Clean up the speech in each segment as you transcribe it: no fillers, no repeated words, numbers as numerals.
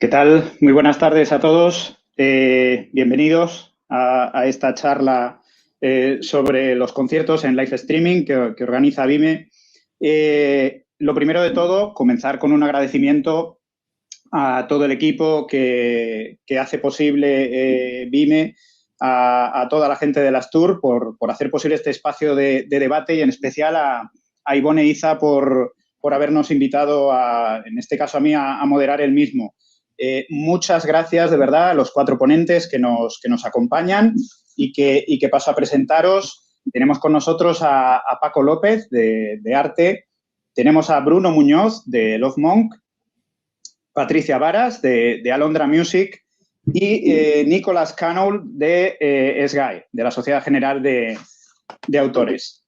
¿Qué tal? Muy buenas tardes a todos. Bienvenidos a esta charla sobre los conciertos en live streaming que organiza Vime. Lo primero de todo, comenzar con un agradecimiento a todo el equipo que hace posible Vime, a toda la gente de las Tour por hacer posible este espacio de debate y en especial a Ivone e Iza por habernos invitado, en este caso a mí, a moderar el mismo. Muchas gracias de verdad a los cuatro ponentes que nos acompañan y que paso a presentaros. Tenemos con nosotros a Paco López de Arte, tenemos a Bruno Muñoz de Love Monk, Patricia Varas de Alondra Music y Nicolas Canoul de SGAE, de la Sociedad General de Autores.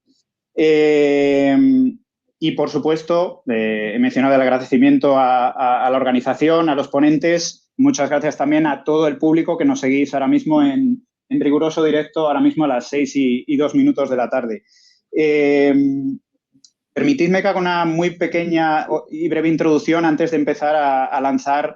Y, por supuesto, he mencionado el agradecimiento a la organización, a los ponentes. Muchas gracias también a todo el público que nos seguís ahora mismo en riguroso directo, ahora mismo a las 6:02 de la tarde. Permitidme que haga una muy pequeña y breve introducción antes de empezar a lanzar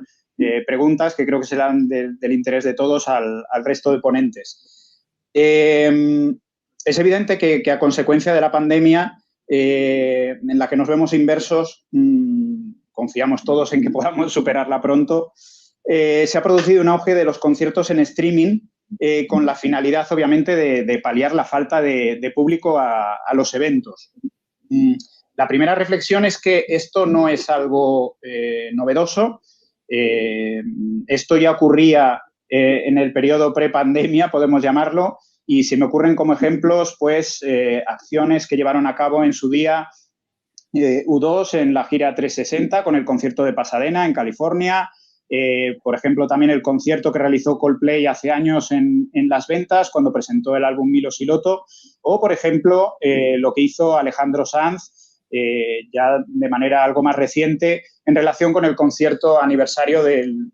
preguntas que creo que serán del interés de todos al resto de ponentes. Es evidente que a consecuencia de la pandemia en la que nos vemos inmersos, confiamos todos en que podamos superarla pronto, se ha producido un auge de los conciertos en streaming con la finalidad, obviamente, de paliar la falta de público a los eventos. La primera reflexión es que esto no es algo novedoso. Esto ya ocurría en el periodo prepandemia, podemos llamarlo, y se me ocurren como ejemplos, pues, acciones que llevaron a cabo en su día U2 en la gira 360 con el concierto de Pasadena, en California. Por ejemplo, también el concierto que realizó Coldplay hace años en Las Ventas, cuando presentó el álbum Milo Siloto. O, por ejemplo, lo que hizo Alejandro Sanz, ya de manera algo más reciente, en relación con el concierto aniversario del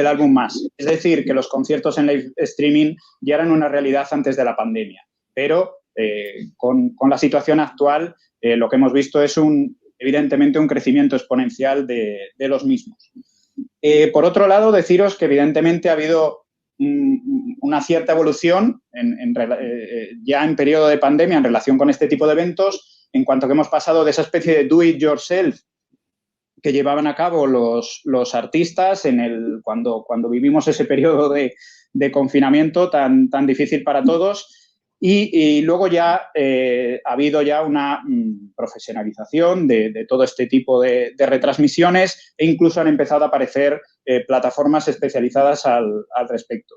álbum Más. Es decir, que los conciertos en live streaming ya eran una realidad antes de la pandemia. Pero con la situación actual, lo que hemos visto es evidentemente un crecimiento exponencial de los mismos. Por otro lado, deciros que evidentemente ha habido una cierta evolución ya en periodo de pandemia en relación con este tipo de eventos, en cuanto que hemos pasado de esa especie de do it yourself que llevaban a cabo los artistas cuando vivimos ese periodo de confinamiento tan difícil para todos. Y luego ya ha habido ya una profesionalización de todo este tipo de retransmisiones e incluso han empezado a aparecer plataformas especializadas al respecto.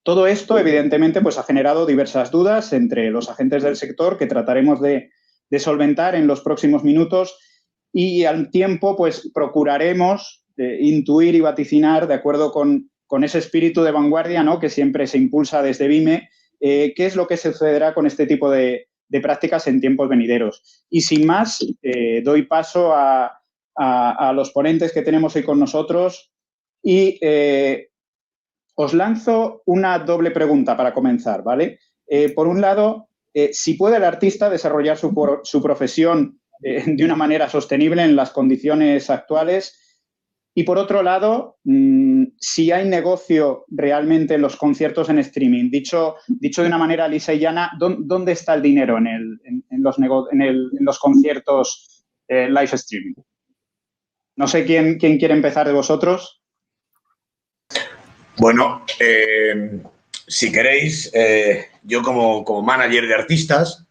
Todo esto, evidentemente, pues ha generado diversas dudas entre los agentes del sector que trataremos de solventar en los próximos minutos y al tiempo, pues procuraremos intuir y vaticinar, de acuerdo con ese espíritu de vanguardia, ¿no?, que siempre se impulsa desde Vime, qué es lo que sucederá con este tipo de prácticas en tiempos venideros. Y sin más, doy paso a los ponentes que tenemos hoy con nosotros y os lanzo una doble pregunta para comenzar, ¿vale? Por un lado, si puede el artista desarrollar su profesión de una manera sostenible en las condiciones actuales. Y por otro lado, si hay negocio realmente en los conciertos en streaming. Dicho de una manera lisa y llana, ¿dónde está el dinero en los conciertos live streaming? No sé quién quiere empezar de vosotros. Bueno, si queréis, yo como manager de artistas,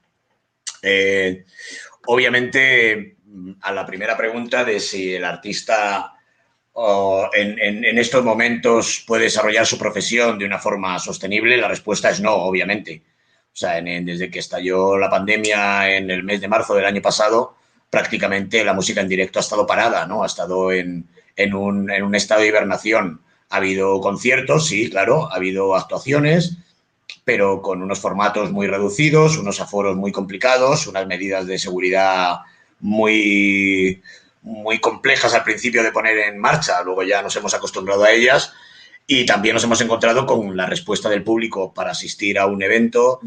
obviamente a la primera pregunta de si el artista en estos momentos puede desarrollar su profesión de una forma sostenible, la respuesta es no, obviamente. O sea, desde que estalló la pandemia en el mes de marzo del año pasado, prácticamente la música en directo ha estado parada, ¿no? Ha estado en un estado de hibernación. Ha habido conciertos, sí, claro, ha habido actuaciones, pero con unos formatos muy reducidos, unos aforos muy complicados, unas medidas de seguridad muy complejas al principio de poner en marcha, luego ya nos hemos acostumbrado a ellas y también nos hemos encontrado con la respuesta del público para asistir a un evento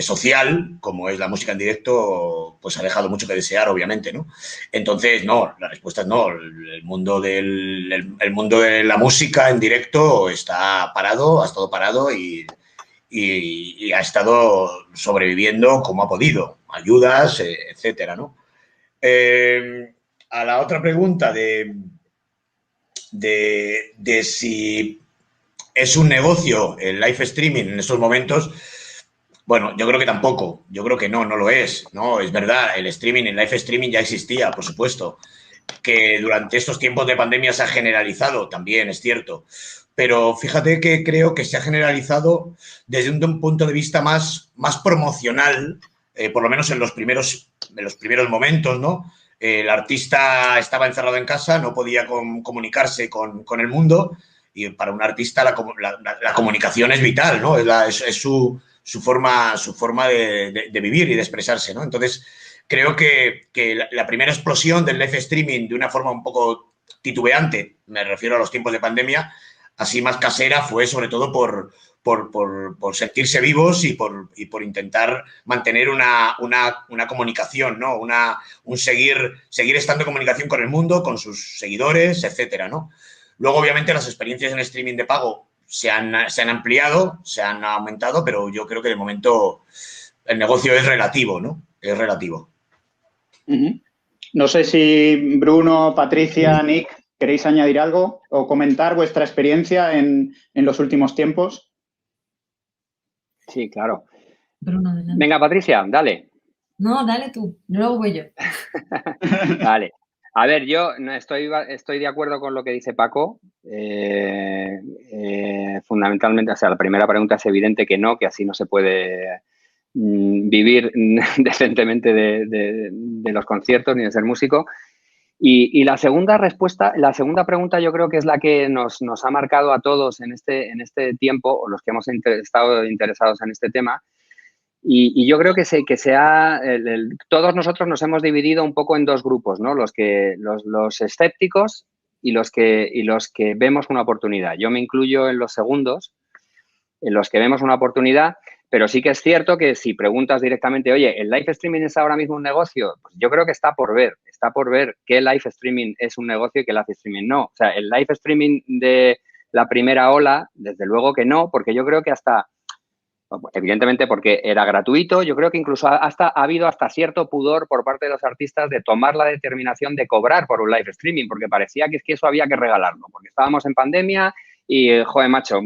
social, como es la música en directo, pues ha dejado mucho que desear, obviamente, ¿no? Entonces, no, la respuesta es no. El mundo el mundo de la música en directo está parado, ha estado parado y ha estado sobreviviendo como ha podido, ayudas, etcétera, ¿no? A la otra pregunta de si es un negocio el live streaming en estos momentos, bueno, yo creo que tampoco, yo creo que no lo es, ¿no? Es verdad, el streaming, el live streaming ya existía, por supuesto, que durante estos tiempos de pandemia se ha generalizado, también es cierto, pero fíjate que creo que se ha generalizado desde un punto de vista más promocional, por lo menos en los primeros momentos, ¿no? El artista estaba encerrado en casa, no podía comunicarse con el mundo y para un artista la comunicación es vital, ¿no? Es su forma de vivir y de expresarse, ¿no? Entonces, creo que la primera explosión del live streaming de una forma un poco titubeante, me refiero a los tiempos de pandemia, así más casera, fue sobre todo por sentirse vivos y por intentar mantener una comunicación, ¿no? Un seguir estando en comunicación con el mundo, con sus seguidores, etcétera, ¿no? Luego, obviamente, las experiencias en streaming de pago se han ampliado, se han aumentado, pero yo creo que de momento el negocio es relativo, ¿no? Es relativo. No sé si Bruno, Patricia, Nick, ¿queréis añadir algo o comentar vuestra experiencia en los últimos tiempos? Sí, claro. Bruno, adelante. Venga, Patricia, dale. No, dale tú, luego voy yo. Vale. A ver, yo estoy de acuerdo con lo que dice Paco. Fundamentalmente, o sea, la primera pregunta es evidente que no, que así no se puede vivir decentemente de los conciertos ni de ser músico. Y la segunda pregunta yo creo que es la que nos ha marcado a todos en este tiempo, o los que hemos estado interesados en este tema. Y yo creo que todos nosotros nos hemos dividido un poco en dos grupos, ¿no? Los escépticos y los que vemos una oportunidad. Yo me incluyo en los segundos, en los que vemos una oportunidad, pero sí que es cierto que si preguntas directamente, oye, ¿el live streaming es ahora mismo un negocio? Pues yo creo que está por ver qué live streaming es un negocio y qué live streaming no. O sea, el live streaming de la primera ola, desde luego que no, porque yo creo que evidentemente porque era gratuito, yo creo que incluso ha habido hasta cierto pudor por parte de los artistas de tomar la determinación de cobrar por un live streaming, porque parecía que eso había que regalarlo, porque estábamos en pandemia y, joder, macho,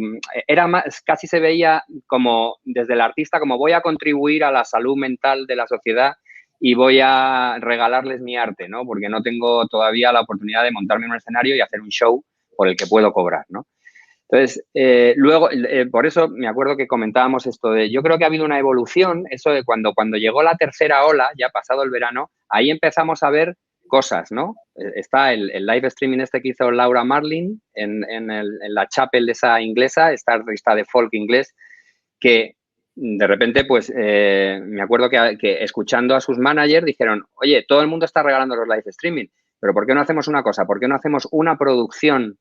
casi se veía como desde el artista como voy a contribuir a la salud mental de la sociedad y voy a regalarles mi arte, ¿no? Porque no tengo todavía la oportunidad de montarme en un escenario y hacer un show por el que puedo cobrar, ¿no? Entonces, luego, por eso me acuerdo que comentábamos esto yo creo que ha habido una evolución, eso de cuando llegó la tercera ola, ya pasado el verano, ahí empezamos a ver cosas, ¿no? Está el live streaming este que hizo Laura Marling en la chapel esa inglesa, esta artista de folk inglés, que de repente, pues, me acuerdo que escuchando a sus managers dijeron, oye, todo el mundo está regalando los live streaming, pero ¿por qué no hacemos una cosa? ¿Por qué no hacemos una producción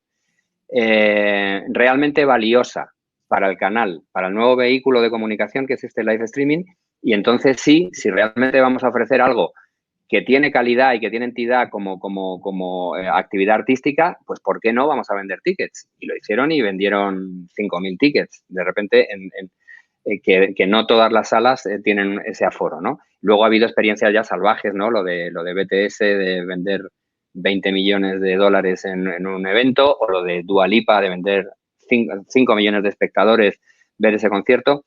realmente valiosa para el canal, para el nuevo vehículo de comunicación que es este live streaming? Y entonces sí, si realmente vamos a ofrecer algo que tiene calidad y que tiene entidad como actividad artística, pues ¿por qué no vamos a vender tickets? Y lo hicieron y vendieron 5.000 tickets. De repente, que no todas las salas tienen ese aforo, ¿no? Luego ha habido experiencias ya salvajes, ¿no? Lo de BTS, de vender 20 millones de dólares en un evento, o lo de Dua Lipa, de vender 5 millones de espectadores ver ese concierto.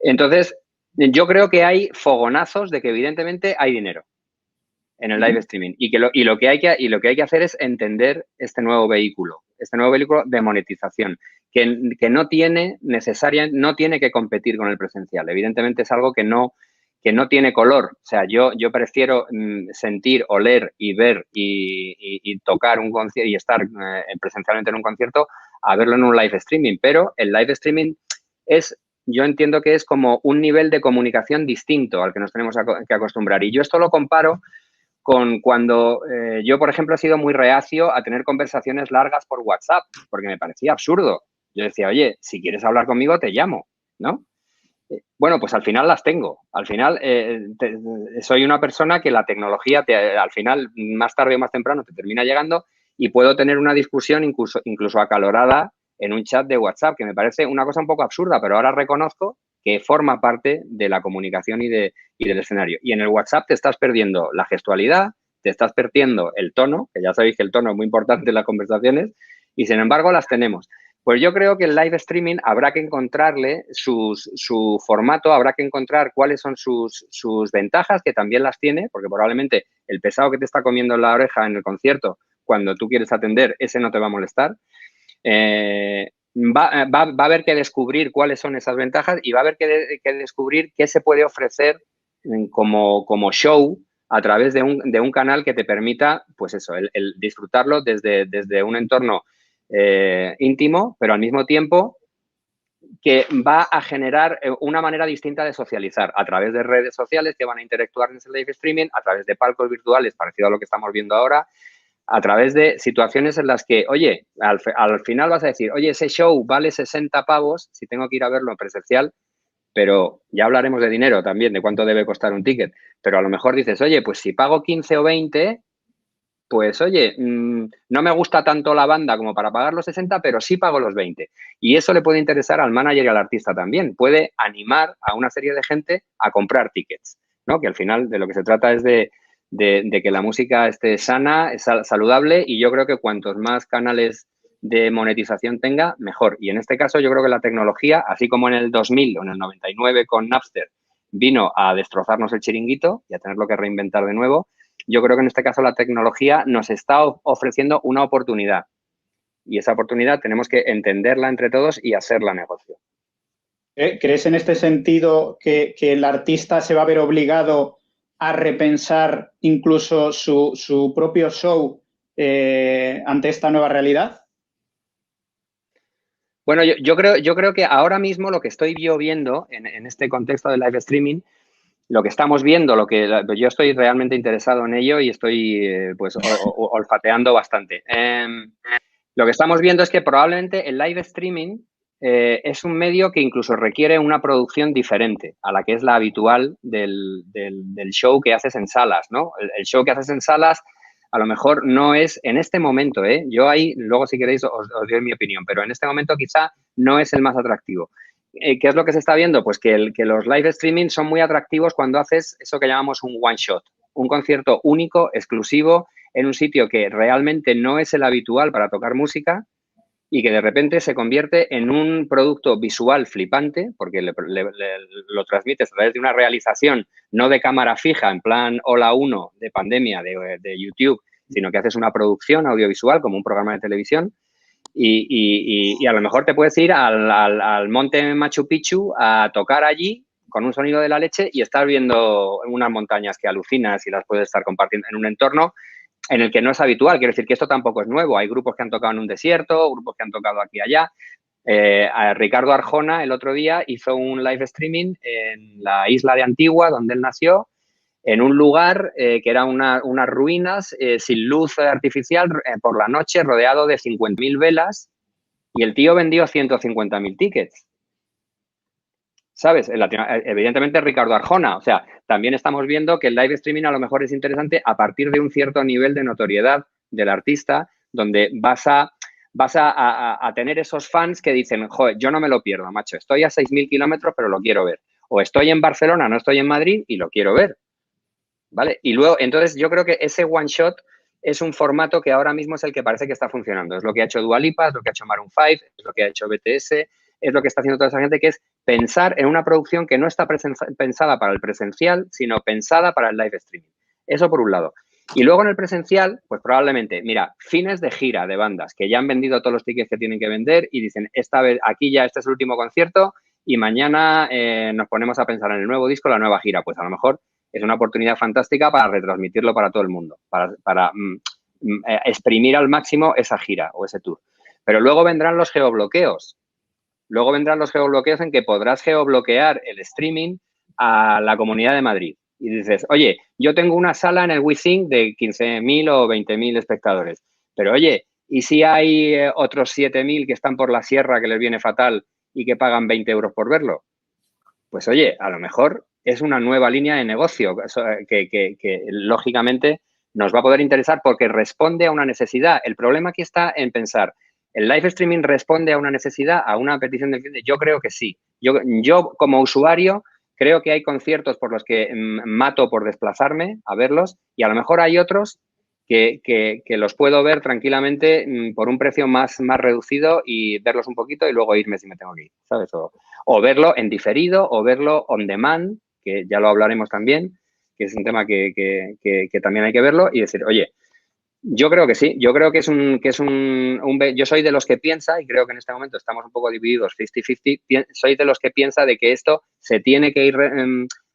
Entonces, yo creo que hay fogonazos de que evidentemente hay dinero en el live streaming y lo que hay que hacer es entender este nuevo vehículo de monetización que no tiene que competir con el presencial. Evidentemente es algo que no tiene color. O sea, yo prefiero sentir, oler y ver y tocar un concierto y estar presencialmente en un concierto a verlo en un live streaming. Pero el live streaming yo entiendo que es como un nivel de comunicación distinto al que nos tenemos que acostumbrar. Y yo esto lo comparo con cuando yo, por ejemplo, he sido muy reacio a tener conversaciones largas por WhatsApp, porque me parecía absurdo. Yo decía, oye, si quieres hablar conmigo, te llamo, ¿no? Bueno, pues al final las tengo. Al final soy una persona que la tecnología al final, más tarde o más temprano, te termina llegando y puedo tener una discusión incluso acalorada en un chat de WhatsApp, que me parece una cosa un poco absurda, pero ahora reconozco que forma parte de la comunicación y del escenario. Y en el WhatsApp te estás perdiendo la gestualidad, te estás perdiendo el tono, que ya sabéis que el tono es muy importante en las conversaciones, y sin embargo las tenemos. Pues yo creo que el live streaming habrá que encontrarle su formato, habrá que encontrar cuáles son sus ventajas, que también las tiene, porque probablemente el pesado que te está comiendo en la oreja en el concierto, cuando tú quieres atender, ese no te va a molestar. Va a haber que descubrir cuáles son esas ventajas y va a haber que descubrir qué se puede ofrecer como show a través de un canal que te permita, pues eso, el disfrutarlo desde un entorno íntimo, pero al mismo tiempo que va a generar una manera distinta de socializar a través de redes sociales que van a interactuar en ese live streaming, a través de palcos virtuales, parecido a lo que estamos viendo ahora, a través de situaciones en las que, oye, al final vas a decir, oye, ese show vale 60 pavos si tengo que ir a verlo en presencial, pero ya hablaremos de dinero también, de cuánto debe costar un ticket, pero a lo mejor dices, oye, pues si pago 15 o 20, pues oye, no me gusta tanto la banda como para pagar los 60, pero sí pago los 20. Y eso le puede interesar al manager y al artista también. Puede animar a una serie de gente a comprar tickets, ¿no? Que al final de lo que se trata es de que la música esté sana, saludable, y yo creo que cuantos más canales de monetización tenga, mejor. Y en este caso yo creo que la tecnología, así como en el 2000 o en el 99 con Napster, vino a destrozarnos el chiringuito y a tenerlo que reinventar de nuevo, yo creo que en este caso la tecnología nos está ofreciendo una oportunidad y esa oportunidad tenemos que entenderla entre todos y hacerla negocio. ¿Crees en este sentido que el artista se va a ver obligado a repensar incluso su propio show ante esta nueva realidad? Bueno, yo creo que ahora mismo lo que estoy yo viendo en este contexto del live streaming, lo que estamos viendo, yo estoy realmente interesado en ello y estoy pues olfateando bastante. Lo que estamos viendo es que probablemente el live streaming es un medio que incluso requiere una producción diferente a la que es la habitual del show que haces en salas, ¿no? El show que haces en salas a lo mejor no es en este momento, ¿eh? Yo ahí, luego si queréis os doy mi opinión, pero en este momento quizá no es el más atractivo. ¿Qué es lo que se está viendo? Pues que los live streaming son muy atractivos cuando haces eso que llamamos un one shot, un concierto único, exclusivo, en un sitio que realmente no es el habitual para tocar música y que de repente se convierte en un producto visual flipante, porque lo transmites a través de una realización no de cámara fija, en plan Hola 1 de pandemia de YouTube, sino que haces una producción audiovisual como un programa de televisión. Y a lo mejor te puedes ir al monte Machu Picchu a tocar allí con un sonido de la leche y estar viendo unas montañas que alucinas y las puedes estar compartiendo en un entorno en el que no es habitual. Quiero decir que esto tampoco es nuevo. Hay grupos que han tocado en un desierto, grupos que han tocado aquí y allá. Ricardo Arjona el otro día hizo un live streaming en la isla de Antigua, donde él nació, en un lugar que era unas ruinas sin luz artificial por la noche, rodeado de 50.000 velas, y el tío vendió 150.000 tickets. ¿Sabes? Evidentemente Ricardo Arjona. O sea, también estamos viendo que el live streaming a lo mejor es interesante a partir de un cierto nivel de notoriedad del artista, donde vas a tener esos fans que dicen, joder, yo no me lo pierdo, macho, estoy a 6.000 kilómetros, pero lo quiero ver. O estoy en Barcelona, no estoy en Madrid y lo quiero ver. ¿Vale? Y luego, entonces, yo creo que ese one shot es un formato que ahora mismo es el que parece que está funcionando. Es lo que ha hecho Dua Lipa, es lo que ha hecho Maroon 5, es lo que ha hecho BTS, es lo que está haciendo toda esa gente, que es pensar en una producción que no está pensada para el presencial, sino pensada para el live streaming. Eso por un lado. Y luego en el presencial, pues probablemente, mira, fines de gira de bandas que ya han vendido todos los tickets que tienen que vender y dicen, esta vez, aquí ya este es el último concierto y mañana nos ponemos a pensar en el nuevo disco, la nueva gira. Pues a lo mejor es una oportunidad fantástica para retransmitirlo para todo el mundo, para exprimir al máximo esa gira o ese tour. Pero luego vendrán los geobloqueos. Luego vendrán los geobloqueos en que podrás geobloquear el streaming a la Comunidad de Madrid. Y dices, oye, yo tengo una sala en el WeThink de 15.000 o 20.000 espectadores. Pero oye, ¿y si hay otros 7.000 que están por la sierra que les viene fatal y que pagan 20 euros por verlo? pues oye, a lo mejor es una nueva línea de negocio que lógicamente nos va a poder interesar porque responde a una necesidad. El problema aquí está en pensar, ¿el live streaming responde a una necesidad, a una petición de cliente? Yo creo que sí. Yo como usuario creo que hay conciertos por los que mato por desplazarme a verlos y a lo mejor hay otros que los puedo ver tranquilamente por un precio más reducido y verlos un poquito y luego irme si me tengo que ir, ¿sabes? O verlo en diferido o verlo on demand, que ya lo hablaremos también, que es un tema que también hay que verlo y decir, oye, yo creo que sí, yo creo que yo soy de los que piensa, y creo que en este momento estamos un poco divididos 50-50, soy de los que piensa de que esto se tiene que ir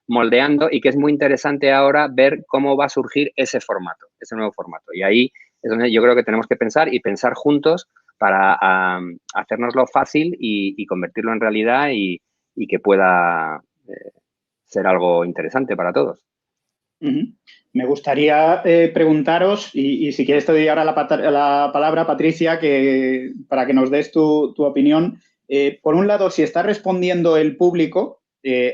moldeando y que es muy interesante ahora ver cómo va a surgir ese formato, ese nuevo formato. Y ahí es donde yo creo que tenemos que pensar y pensar juntos para hacérnoslo fácil y convertirlo en realidad y que pueda ser algo interesante para todos. Me gustaría preguntaros, y si quieres te doy ahora la palabra, Patricia, para que nos des tu opinión. Por un lado, si está respondiendo el público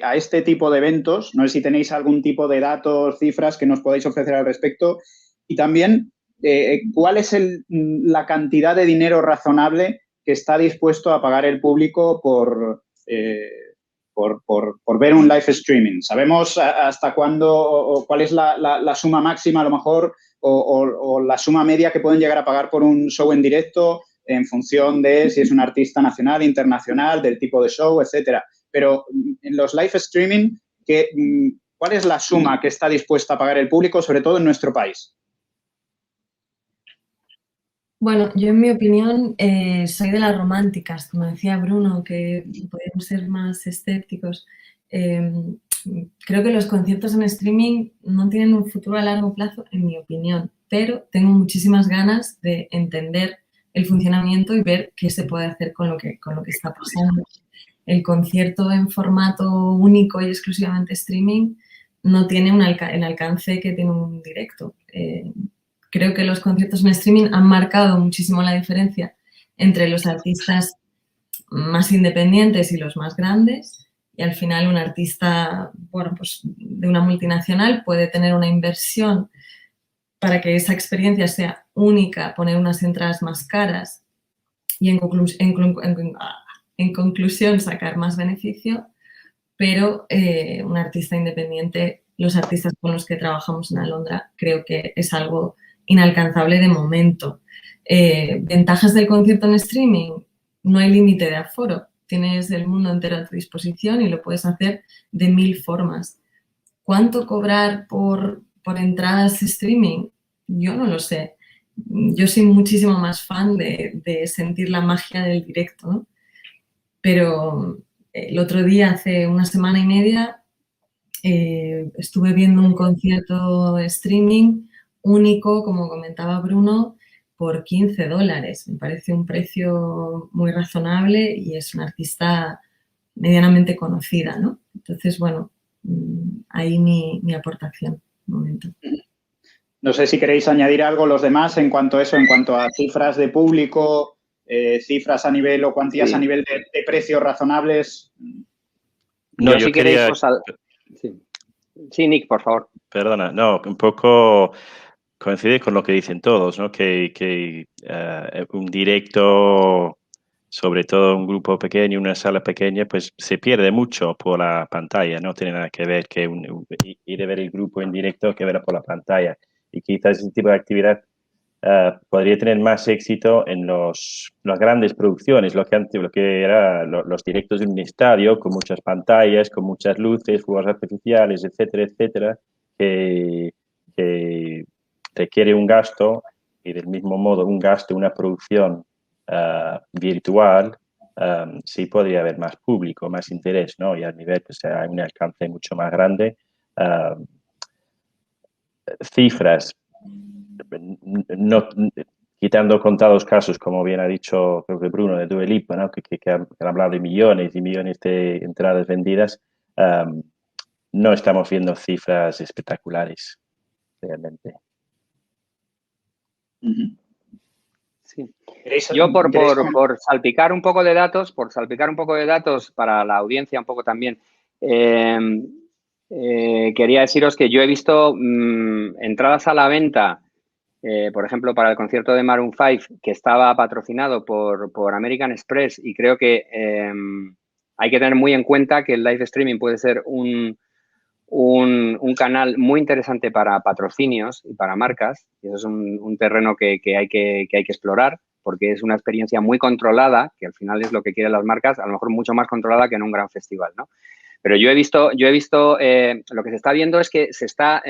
a este tipo de eventos, no sé si tenéis algún tipo de datos, cifras que nos podáis ofrecer al respecto. Y también, ¿cuál es la cantidad de dinero razonable que está dispuesto a pagar el público por ver un live streaming? ¿Sabemos hasta cuándo o cuál es la suma máxima a lo mejor o la suma media que pueden llegar a pagar por un show en directo en función de si es un artista nacional, internacional, del tipo de show, etcétera? Pero en los live streaming, ¿cuál es la suma que está dispuesta a pagar el público, sobre todo en nuestro país? Bueno, yo en mi opinión soy de las románticas, como decía Bruno, que podemos ser más escépticos. Creo que los conciertos en streaming no tienen un futuro a largo plazo, en mi opinión, pero tengo muchísimas ganas de entender el funcionamiento y ver qué se puede hacer con lo que está pasando. El concierto en formato único y exclusivamente streaming no tiene el alcance que tiene un directo. Creo que los conciertos en streaming han marcado muchísimo la diferencia entre los artistas más independientes y los más grandes. Y al final un artista, bueno, pues de una multinacional puede tener una inversión para que esa experiencia sea única, poner unas entradas más caras y en conclusión sacar más beneficio, pero un artista independiente, los artistas con los que trabajamos en Alondra, creo que es algo inalcanzable de momento. Ventajas del concierto en streaming, no hay límite de aforo, tienes el mundo entero a tu disposición y lo puedes hacer de 1000 formas. ¿Cuánto cobrar por entradas streaming? Yo no lo sé. Yo soy muchísimo más fan de sentir la magia del directo, ¿no? Pero el otro día, hace una semana y media, estuve viendo un concierto de streaming único, como comentaba Bruno, por $15. Me parece un precio muy razonable y es una artista medianamente conocida, ¿no? Entonces, bueno, ahí mi aportación, un momento. No sé si queréis añadir algo los demás en cuanto a eso, en cuanto a cifras de público, cifras a nivel o cuantías a nivel de precios razonables. No, yo quería... Sí, Nick, por favor. Perdona, no, un poco coincide con lo que dicen todos, ¿no? Que un directo, sobre todo un grupo pequeño, una sala pequeña, pues se pierde mucho por la pantalla, no tiene nada que ver que ir a ver el grupo en directo que verlo por la pantalla. Y quizás ese tipo de actividad podría tener más éxito en las grandes producciones, lo que era los directos de un estadio con muchas pantallas, con muchas luces, fuegos artificiales, etcétera, etcétera, que requiere un gasto y del mismo modo un gasto, una producción virtual, sí podría haber más público, más interés, ¿no? Y al nivel, pues, hay un alcance mucho más grande. Cifras, no, quitando contados casos, como bien ha dicho, creo que Bruno, de Dua Lipa, ¿no? que han hablado de millones y millones de entradas vendidas, no estamos viendo cifras espectaculares, realmente. Sí. Yo por salpicar un poco de datos, para la audiencia un poco también, Quería deciros que yo he visto entradas a la venta, por ejemplo, para el concierto de Maroon 5, que estaba patrocinado por American Express, y creo que hay que tener muy en cuenta que el live streaming puede ser un canal muy interesante para patrocinios y para marcas, y eso es un terreno que hay que explorar, porque es una experiencia muy controlada, que al final es lo que quieren las marcas, a lo mejor mucho más controlada que en un gran festival, ¿no? Pero yo he visto lo que se está viendo es que se está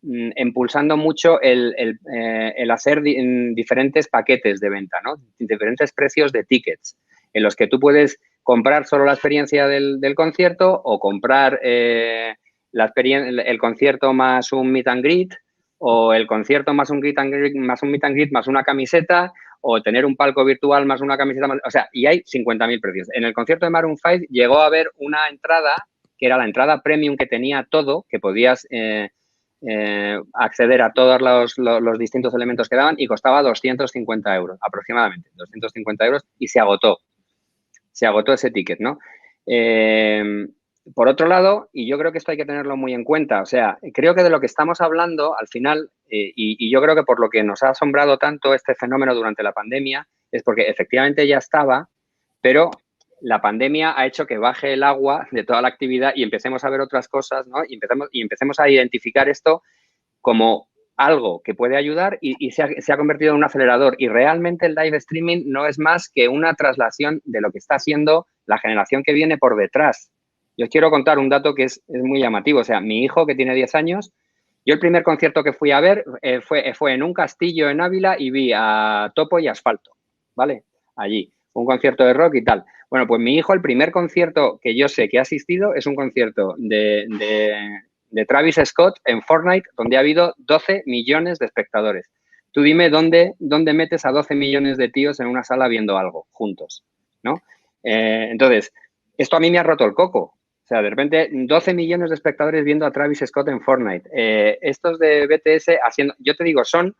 impulsando mucho el hacer diferentes paquetes de venta, ¿no? Diferentes precios de tickets, en los que tú puedes comprar solo la experiencia del concierto, o comprar el concierto más un meet and greet, o el concierto más un meet and greet más una camiseta, o tener un palco virtual más una camiseta más... O sea, y hay 50.000 precios. En el concierto de Maroon 5 llegó a haber una entrada que era la entrada premium, que tenía todo, que podías acceder a todos los distintos elementos que daban, y costaba 250 euros aproximadamente, 250 euros, y se agotó ese ticket, ¿no? Por otro lado, y yo creo que esto hay que tenerlo muy en cuenta, o sea, creo que de lo que estamos hablando al final, y yo creo que por lo que nos ha asombrado tanto este fenómeno durante la pandemia, es porque efectivamente ya estaba, pero la pandemia ha hecho que baje el agua de toda la actividad y empecemos a ver otras cosas, ¿no? Y empecemos a identificar esto como algo que puede ayudar, y se ha convertido en un acelerador. Y realmente el live streaming no es más que una traslación de lo que está haciendo la generación que viene por detrás. Yo os quiero contar un dato que es muy llamativo. O sea, mi hijo, que tiene 10 años, yo el primer concierto que fui a ver fue en un castillo en Ávila, y vi a Topo y Asfalto, ¿vale? Allí. Un concierto de rock y tal. Bueno, pues mi hijo, el primer concierto que yo sé que ha asistido es un concierto de Travis Scott en Fortnite, donde ha habido 12 millones de espectadores. Tú dime dónde metes a 12 millones de tíos en una sala viendo algo juntos, ¿no? Entonces, esto a mí me ha roto el coco. O sea, de repente 12 millones de espectadores viendo a Travis Scott en Fortnite. Estos de BTS haciendo, yo te digo, son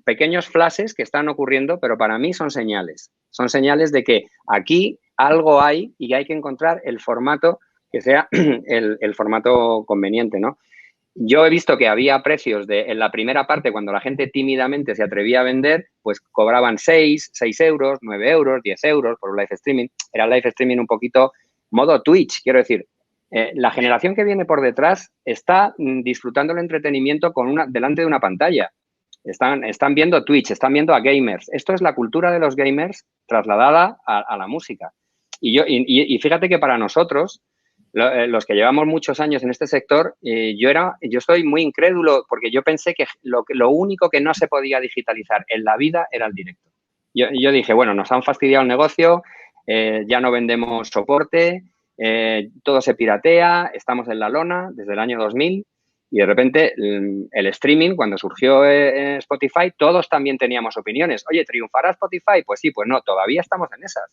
pequeños flashes que están ocurriendo, pero para mí son señales. Son señales de que aquí algo hay, y hay que encontrar el formato que sea el formato conveniente, ¿no? Yo he visto que había precios en la primera parte, cuando la gente tímidamente se atrevía a vender, pues cobraban 6 euros, 9 euros, 10 euros por un live streaming. Era live streaming un poquito modo Twitch, quiero decir. La generación que viene por detrás está disfrutando el entretenimiento delante de una pantalla. Están viendo Twitch, están viendo a gamers. Esto es la cultura de los gamers trasladada a la música. Y fíjate que para nosotros, los que llevamos muchos años en este sector, yo estoy muy incrédulo, porque yo pensé que lo único que no se podía digitalizar en la vida era el directo. Yo dije, bueno, nos han fastidiado el negocio, ya no vendemos soporte, todo se piratea, estamos en la lona desde el año 2000, y de repente el streaming, cuando surgió Spotify, todos también teníamos opiniones. Oye, ¿triunfará Spotify? Pues sí, pues no, todavía estamos en esas.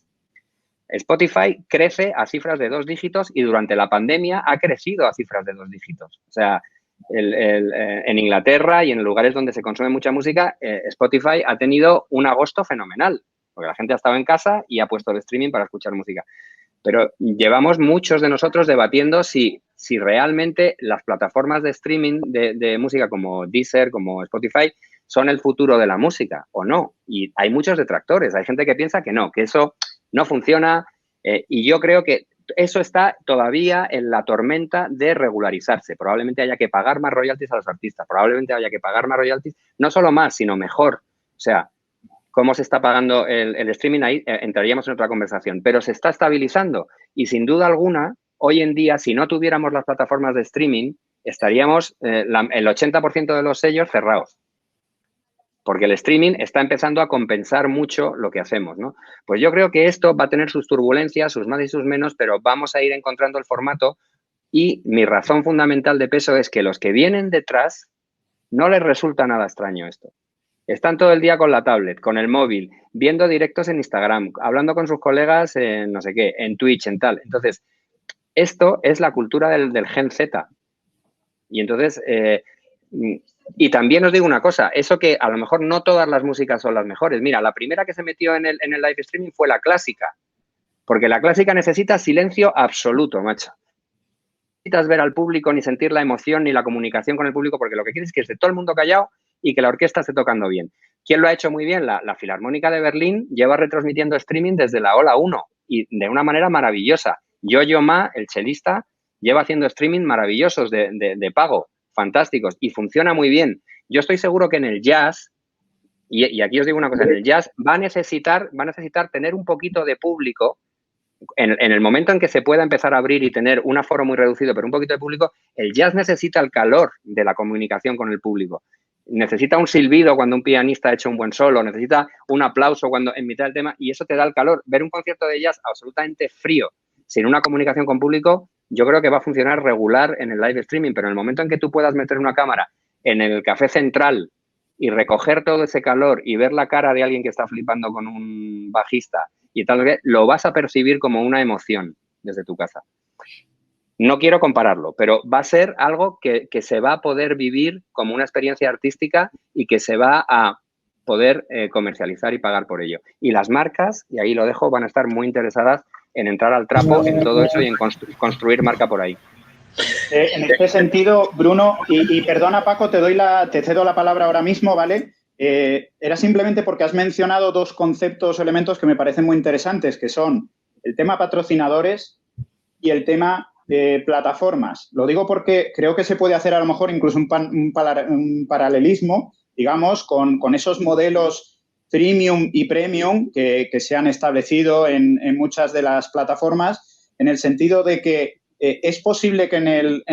Spotify crece a cifras de 2 dígitos, y durante la pandemia ha crecido a cifras de 2 dígitos. O sea, en Inglaterra y en lugares donde se consume mucha música, Spotify ha tenido un agosto fenomenal, porque la gente ha estado en casa y ha puesto el streaming para escuchar música. Pero llevamos muchos de nosotros debatiendo si realmente las plataformas de streaming de música como Deezer, como Spotify, son el futuro de la música o no. Y hay muchos detractores, hay gente que piensa que no, que eso no funciona, y yo creo que eso está todavía en la tormenta de regularizarse. Probablemente haya que pagar más royalties a los artistas, probablemente haya que pagar más royalties, no solo más, sino mejor. O sea, cómo se está pagando el streaming, ahí entraríamos en otra conversación, pero se está estabilizando, y sin duda alguna, hoy en día, si no tuviéramos las plataformas de streaming, estaríamos el 80% de los sellos cerrados, porque el streaming está empezando a compensar mucho lo que hacemos, ¿no? Pues yo creo que esto va a tener sus turbulencias, sus más y sus menos, pero vamos a ir encontrando el formato, y mi razón fundamental de peso es que los que vienen detrás no les resulta nada extraño esto. Están todo el día con la tablet, con el móvil, viendo directos en Instagram, hablando con sus colegas en no sé qué, en Twitch, en tal. Entonces, esto es la cultura del Gen Z. Y entonces, y también os digo una cosa, eso que a lo mejor no todas las músicas son las mejores. Mira, la primera que se metió en el live streaming fue la clásica, Porque la clásica necesita silencio absoluto, macho. No necesitas ver al público ni sentir la emoción ni la comunicación con el público, porque lo que quieres es que esté todo el mundo callado y que la orquesta esté tocando bien. ¿Quién lo ha hecho muy bien? La Filarmónica de Berlín lleva retransmitiendo streaming desde la Ola 1 y de una manera maravillosa. Yo-Yo Ma, el chelista, lleva haciendo streaming maravillosos de pago, fantásticos, y funciona muy bien. Yo estoy seguro que en el jazz, y aquí os digo una cosa, en el jazz va a necesitar tener un poquito de público. En el momento en que se pueda empezar a abrir y tener un aforo muy reducido, pero un poquito de público, el jazz necesita el calor de la comunicación con el público. Necesita un silbido cuando un pianista ha hecho un buen solo, necesita un aplauso cuando en mitad del tema, y eso te da el calor. Ver un concierto de jazz absolutamente frío, sin una comunicación con público, yo creo que va a funcionar regular en el live streaming, pero en el momento en que tú puedas meter una cámara en el café central y recoger todo ese calor y ver la cara de alguien que está flipando con un bajista y tal, lo vas a percibir como una emoción desde tu casa. No quiero compararlo, pero va a ser algo que se va a poder vivir como una experiencia artística y que se va a poder comercializar y pagar por ello. Y las marcas, y ahí lo dejo, van a estar muy interesadas en entrar al trapo en todo eso y en construir marca por ahí. En este sentido, Bruno, y perdona, Paco, te cedo la palabra ahora mismo, ¿vale? Era simplemente porque has mencionado dos conceptos o elementos que me parecen muy interesantes, que son el tema patrocinadores y el tema plataformas. Lo digo porque creo que se puede hacer a lo mejor incluso un paralelismo, digamos, con esos modelos freemium y premium que se han establecido en muchas de las plataformas, en el sentido de que es posible que en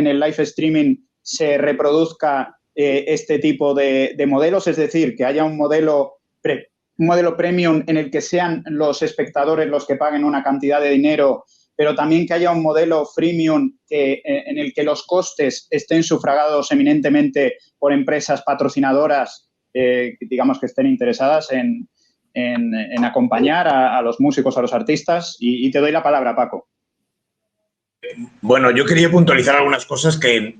el live streaming se reproduzca este tipo de modelos, es decir, que haya un modelo premium en el que sean los espectadores los que paguen una cantidad de dinero, pero también que haya un modelo freemium en el que los costes estén sufragados eminentemente por empresas patrocinadoras, digamos, que estén interesadas en acompañar a los músicos, a los artistas. Y te doy la palabra, Paco. Bueno, yo quería puntualizar algunas cosas que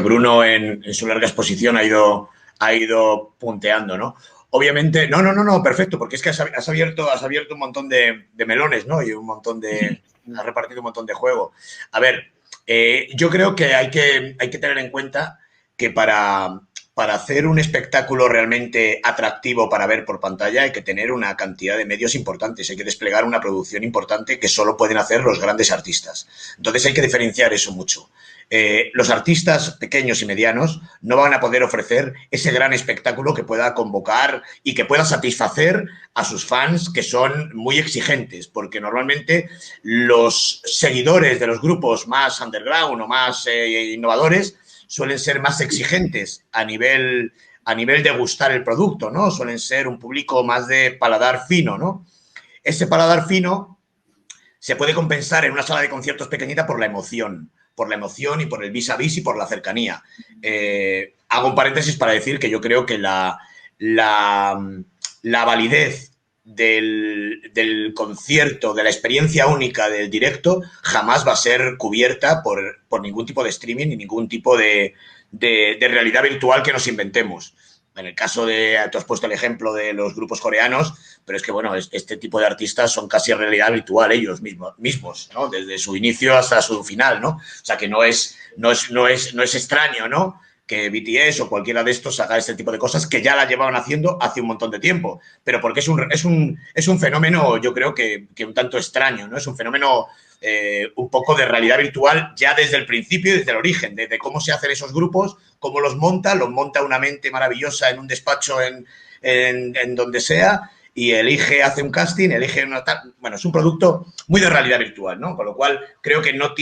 Bruno en su larga exposición ha ido punteando, ¿no? Obviamente, no, perfecto, porque es que has abierto un montón de melones, ¿no? Y has repartido un montón de juego. A ver, yo creo que hay que tener en cuenta que para hacer un espectáculo realmente atractivo para ver por pantalla hay que tener una cantidad de medios importantes, hay que desplegar una producción importante que solo pueden hacer los grandes artistas. Entonces hay que diferenciar eso mucho. Los artistas pequeños y medianos no van a poder ofrecer ese gran espectáculo que pueda convocar y que pueda satisfacer a sus fans, que son muy exigentes, porque normalmente los seguidores de los grupos más underground o más innovadores suelen ser más exigentes a nivel de gustar el producto, ¿no? Suelen ser un público más de paladar fino, ¿no? Ese paladar fino se puede compensar en una sala de conciertos pequeñita por la emoción y por el vis a vis y por la cercanía. Hago un paréntesis para decir que yo creo que la validez del concierto, de la experiencia única del directo, jamás va a ser cubierta por ningún tipo de streaming ni ningún tipo de realidad virtual que nos inventemos. En el caso tú has puesto el ejemplo de los grupos coreanos, pero es que, bueno, este tipo de artistas son casi realidad virtual ellos mismos, ¿no? Desde su inicio hasta su final, ¿no? O sea, que no es extraño, ¿no?, que BTS o cualquiera de estos haga este tipo de cosas que ya la llevaban haciendo hace un montón de tiempo, pero porque es un fenómeno, yo creo que un tanto extraño, ¿no? Es un fenómeno un poco de realidad virtual ya desde el principio y desde el origen, desde cómo se hacen esos grupos, cómo los monta una mente maravillosa en un despacho en donde sea y hace un casting, bueno, es un producto muy de realidad virtual, ¿no? Con lo cual creo que no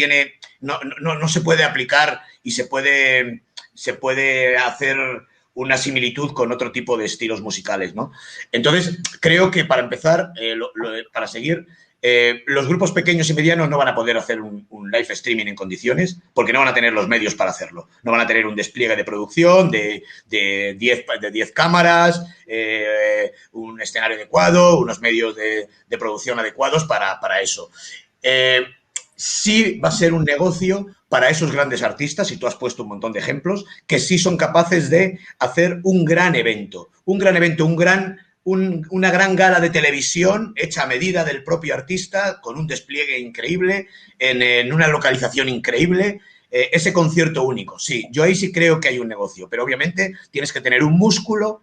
se puede aplicar y se puede hacer una similitud con otro tipo de estilos musicales, ¿no? Entonces, creo que para empezar, para seguir, los grupos pequeños y medianos no van a poder hacer un live streaming en condiciones porque no van a tener los medios para hacerlo. No van a tener un despliegue de producción de 10 cámaras, un escenario adecuado, unos medios de producción adecuados para eso. Sí va a ser un negocio para esos grandes artistas, y tú has puesto un montón de ejemplos, que sí son capaces de hacer un gran evento, un gran una gran gala de televisión hecha a medida del propio artista, con un despliegue increíble, en una localización increíble. Ese concierto único, sí, yo ahí sí creo que hay un negocio, pero obviamente tienes que tener un músculo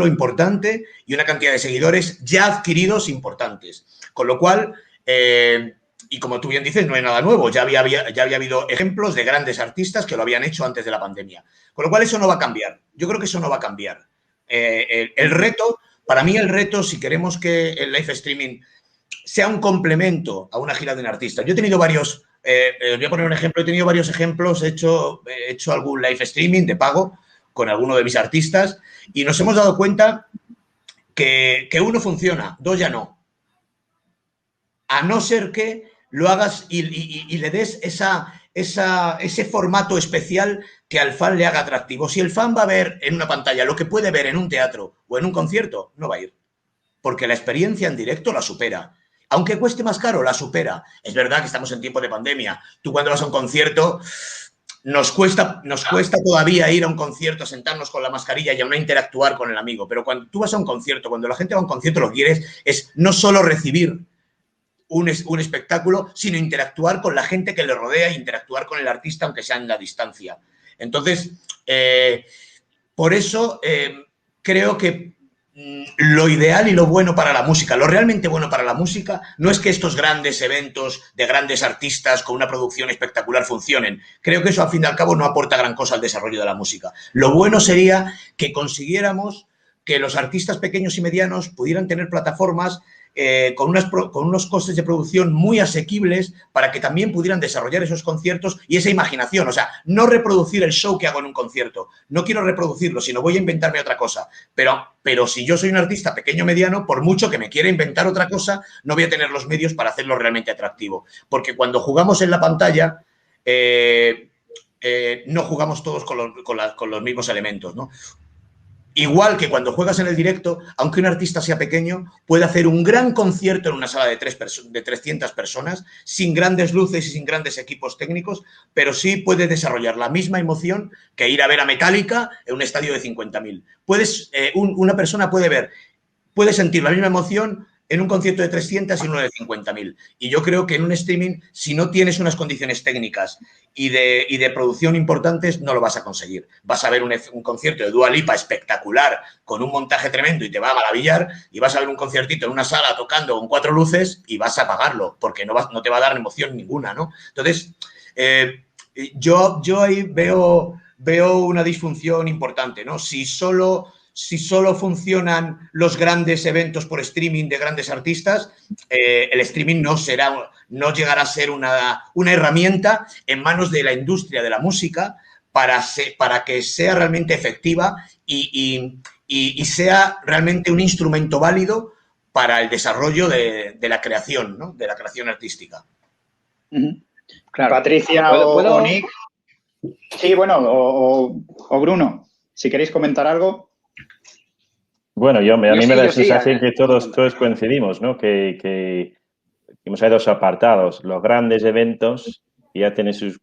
importante y una cantidad de seguidores ya adquiridos importantes. Con lo cual, y como tú bien dices, no hay nada nuevo, ya había habido ejemplos de grandes artistas que lo habían hecho antes de la pandemia. Con lo cual, eso no va a cambiar. Yo creo que eso no va a cambiar. El reto, para mí el reto, si queremos que el live streaming sea un complemento a una gira de un artista. Yo he tenido varios... os voy a poner un ejemplo. He tenido varios ejemplos. He hecho algún live streaming de pago con alguno de mis artistas y nos hemos dado cuenta que uno funciona, dos ya no. A no ser que lo hagas y le des ese formato especial que al fan le haga atractivo. Si el fan va a ver en una pantalla lo que puede ver en un teatro o en un concierto, no va a ir. Porque la experiencia en directo la supera. Aunque cueste más caro, la supera. Es verdad que estamos en tiempo de pandemia. Tú cuando vas a un concierto, nos cuesta todavía ir a un concierto, sentarnos con la mascarilla y aún no interactuar con el amigo. Pero cuando tú vas a un concierto, cuando la gente va a un concierto, lo que quieres es no solo recibir un espectáculo, sino interactuar con la gente que le rodea, interactuar con el artista, aunque sea en la distancia. Entonces, por eso creo que lo ideal y lo bueno para la música, lo realmente bueno para la música, no es que estos grandes eventos de grandes artistas con una producción espectacular funcionen. Creo que eso, al fin y al cabo, no aporta gran cosa al desarrollo de la música. Lo bueno sería que consiguiéramos que los artistas pequeños y medianos pudieran tener plataformas con unos costes de producción muy asequibles para que también pudieran desarrollar esos conciertos y esa imaginación. O sea, no reproducir el show que hago en un concierto. No quiero reproducirlo, sino voy a inventarme otra cosa. Pero si yo soy un artista pequeño o mediano, por mucho que me quiera inventar otra cosa, no voy a tener los medios para hacerlo realmente atractivo. Porque cuando jugamos en la pantalla, no jugamos todos con los mismos elementos, ¿no? Igual que cuando juegas en el directo, aunque un artista sea pequeño, puede hacer un gran concierto en una sala de 300 personas, sin grandes luces y sin grandes equipos técnicos, pero sí puede desarrollar la misma emoción que ir a ver a Metallica en un estadio de 50.000. Una persona puede sentir la misma emoción en un concierto de 300 y uno de 50.000. Y yo creo que en un streaming, si no tienes unas condiciones técnicas y de producción importantes, no lo vas a conseguir. Vas a ver un concierto de Dua Lipa espectacular, con un montaje tremendo y te va a maravillar, y vas a ver un conciertito en una sala tocando con 4 luces y vas a pagarlo, porque no te va a dar emoción ninguna, ¿no? Entonces, yo ahí veo una disfunción importante, ¿no? Si solo funcionan los grandes eventos por streaming de grandes artistas, el streaming no llegará a ser una herramienta en manos de la industria de la música para que sea realmente efectiva y sea realmente un instrumento válido para el desarrollo de la creación, ¿no? De la creación artística. Claro. Patricia o Nick. Sí, bueno, o Bruno, si queréis comentar algo. Bueno, a mí me da la sensación que todos coincidimos, ¿no? Que hay dos apartados. Los grandes eventos ya tienen su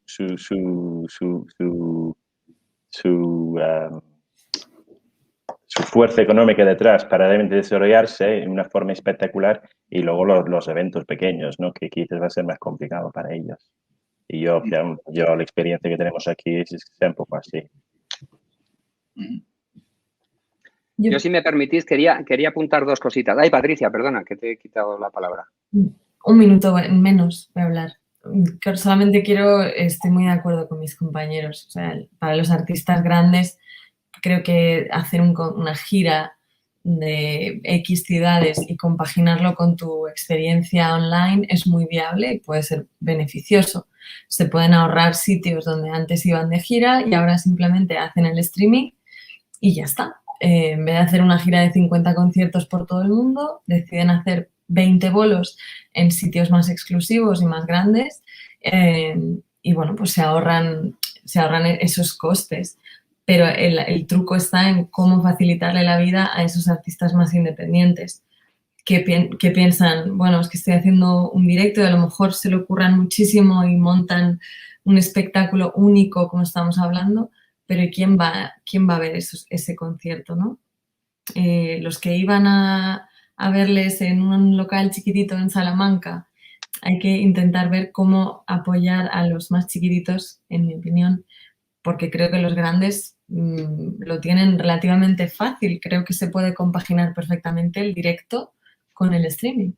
fuerza económica detrás para realmente desarrollarse en una forma espectacular, y luego los eventos pequeños, ¿no? Que quizás va a ser más complicado para ellos. Y yo la experiencia que tenemos aquí es que sea un poco así. Yo, si me permitís, quería apuntar 2 cositas. Ay, Patricia, perdona, que te he quitado la palabra. Un minuto menos voy a hablar. Solamente estoy muy de acuerdo con mis compañeros. O sea, para los artistas grandes, creo que hacer una gira de X ciudades y compaginarlo con tu experiencia online es muy viable y puede ser beneficioso. Se pueden ahorrar sitios donde antes iban de gira y ahora simplemente hacen el streaming y ya está. En vez de hacer una gira de 50 conciertos por todo el mundo, deciden hacer 20 bolos en sitios más exclusivos y más grandes y, bueno, pues se ahorran esos costes. Pero el truco está en cómo facilitarle la vida a esos artistas más independientes que piensan, bueno, es que estoy haciendo un directo y a lo mejor se le ocurran muchísimo y montan un espectáculo único, como estamos hablando, pero ¿quién va a ver ese concierto, no? los que iban a verles en un local chiquitito en Salamanca, hay que intentar ver cómo apoyar a los más chiquititos, en mi opinión, porque creo que los grandes lo tienen relativamente fácil. Creo que se puede compaginar perfectamente el directo con el streaming.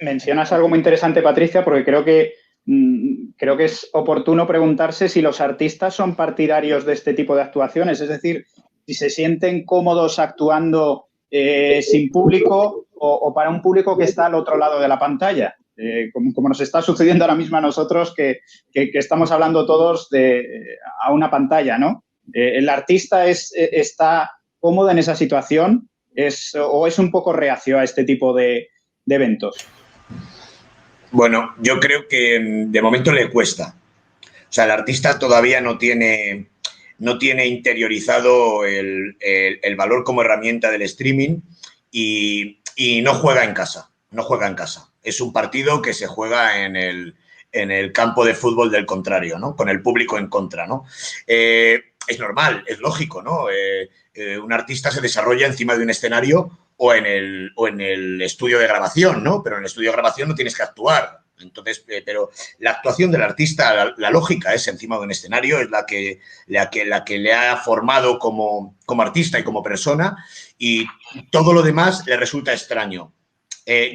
Mencionas algo muy interesante, Patricia, porque creo que es oportuno preguntarse si los artistas son partidarios de este tipo de actuaciones, es decir, si se sienten cómodos actuando sin público o para un público que está al otro lado de la pantalla, como nos está sucediendo ahora mismo a nosotros, que estamos hablando todos a una pantalla, ¿no? ¿El artista está cómodo en esa situación o es un poco reacio a este tipo de eventos? Bueno, yo creo que de momento le cuesta. O sea, el artista todavía no tiene interiorizado el valor como herramienta del streaming y no juega en casa. No juega en casa. Es un partido que se juega en el campo de fútbol del contrario, ¿no? Con el público en contra, ¿no? Es normal, es lógico, ¿no? Un artista se desarrolla encima de un escenario o en el estudio de grabación, ¿no? Pero en el estudio de grabación no tienes que actuar. Entonces, pero la actuación del artista, la lógica es encima de un escenario, es la que le ha formado como artista y como persona, y todo lo demás le resulta extraño.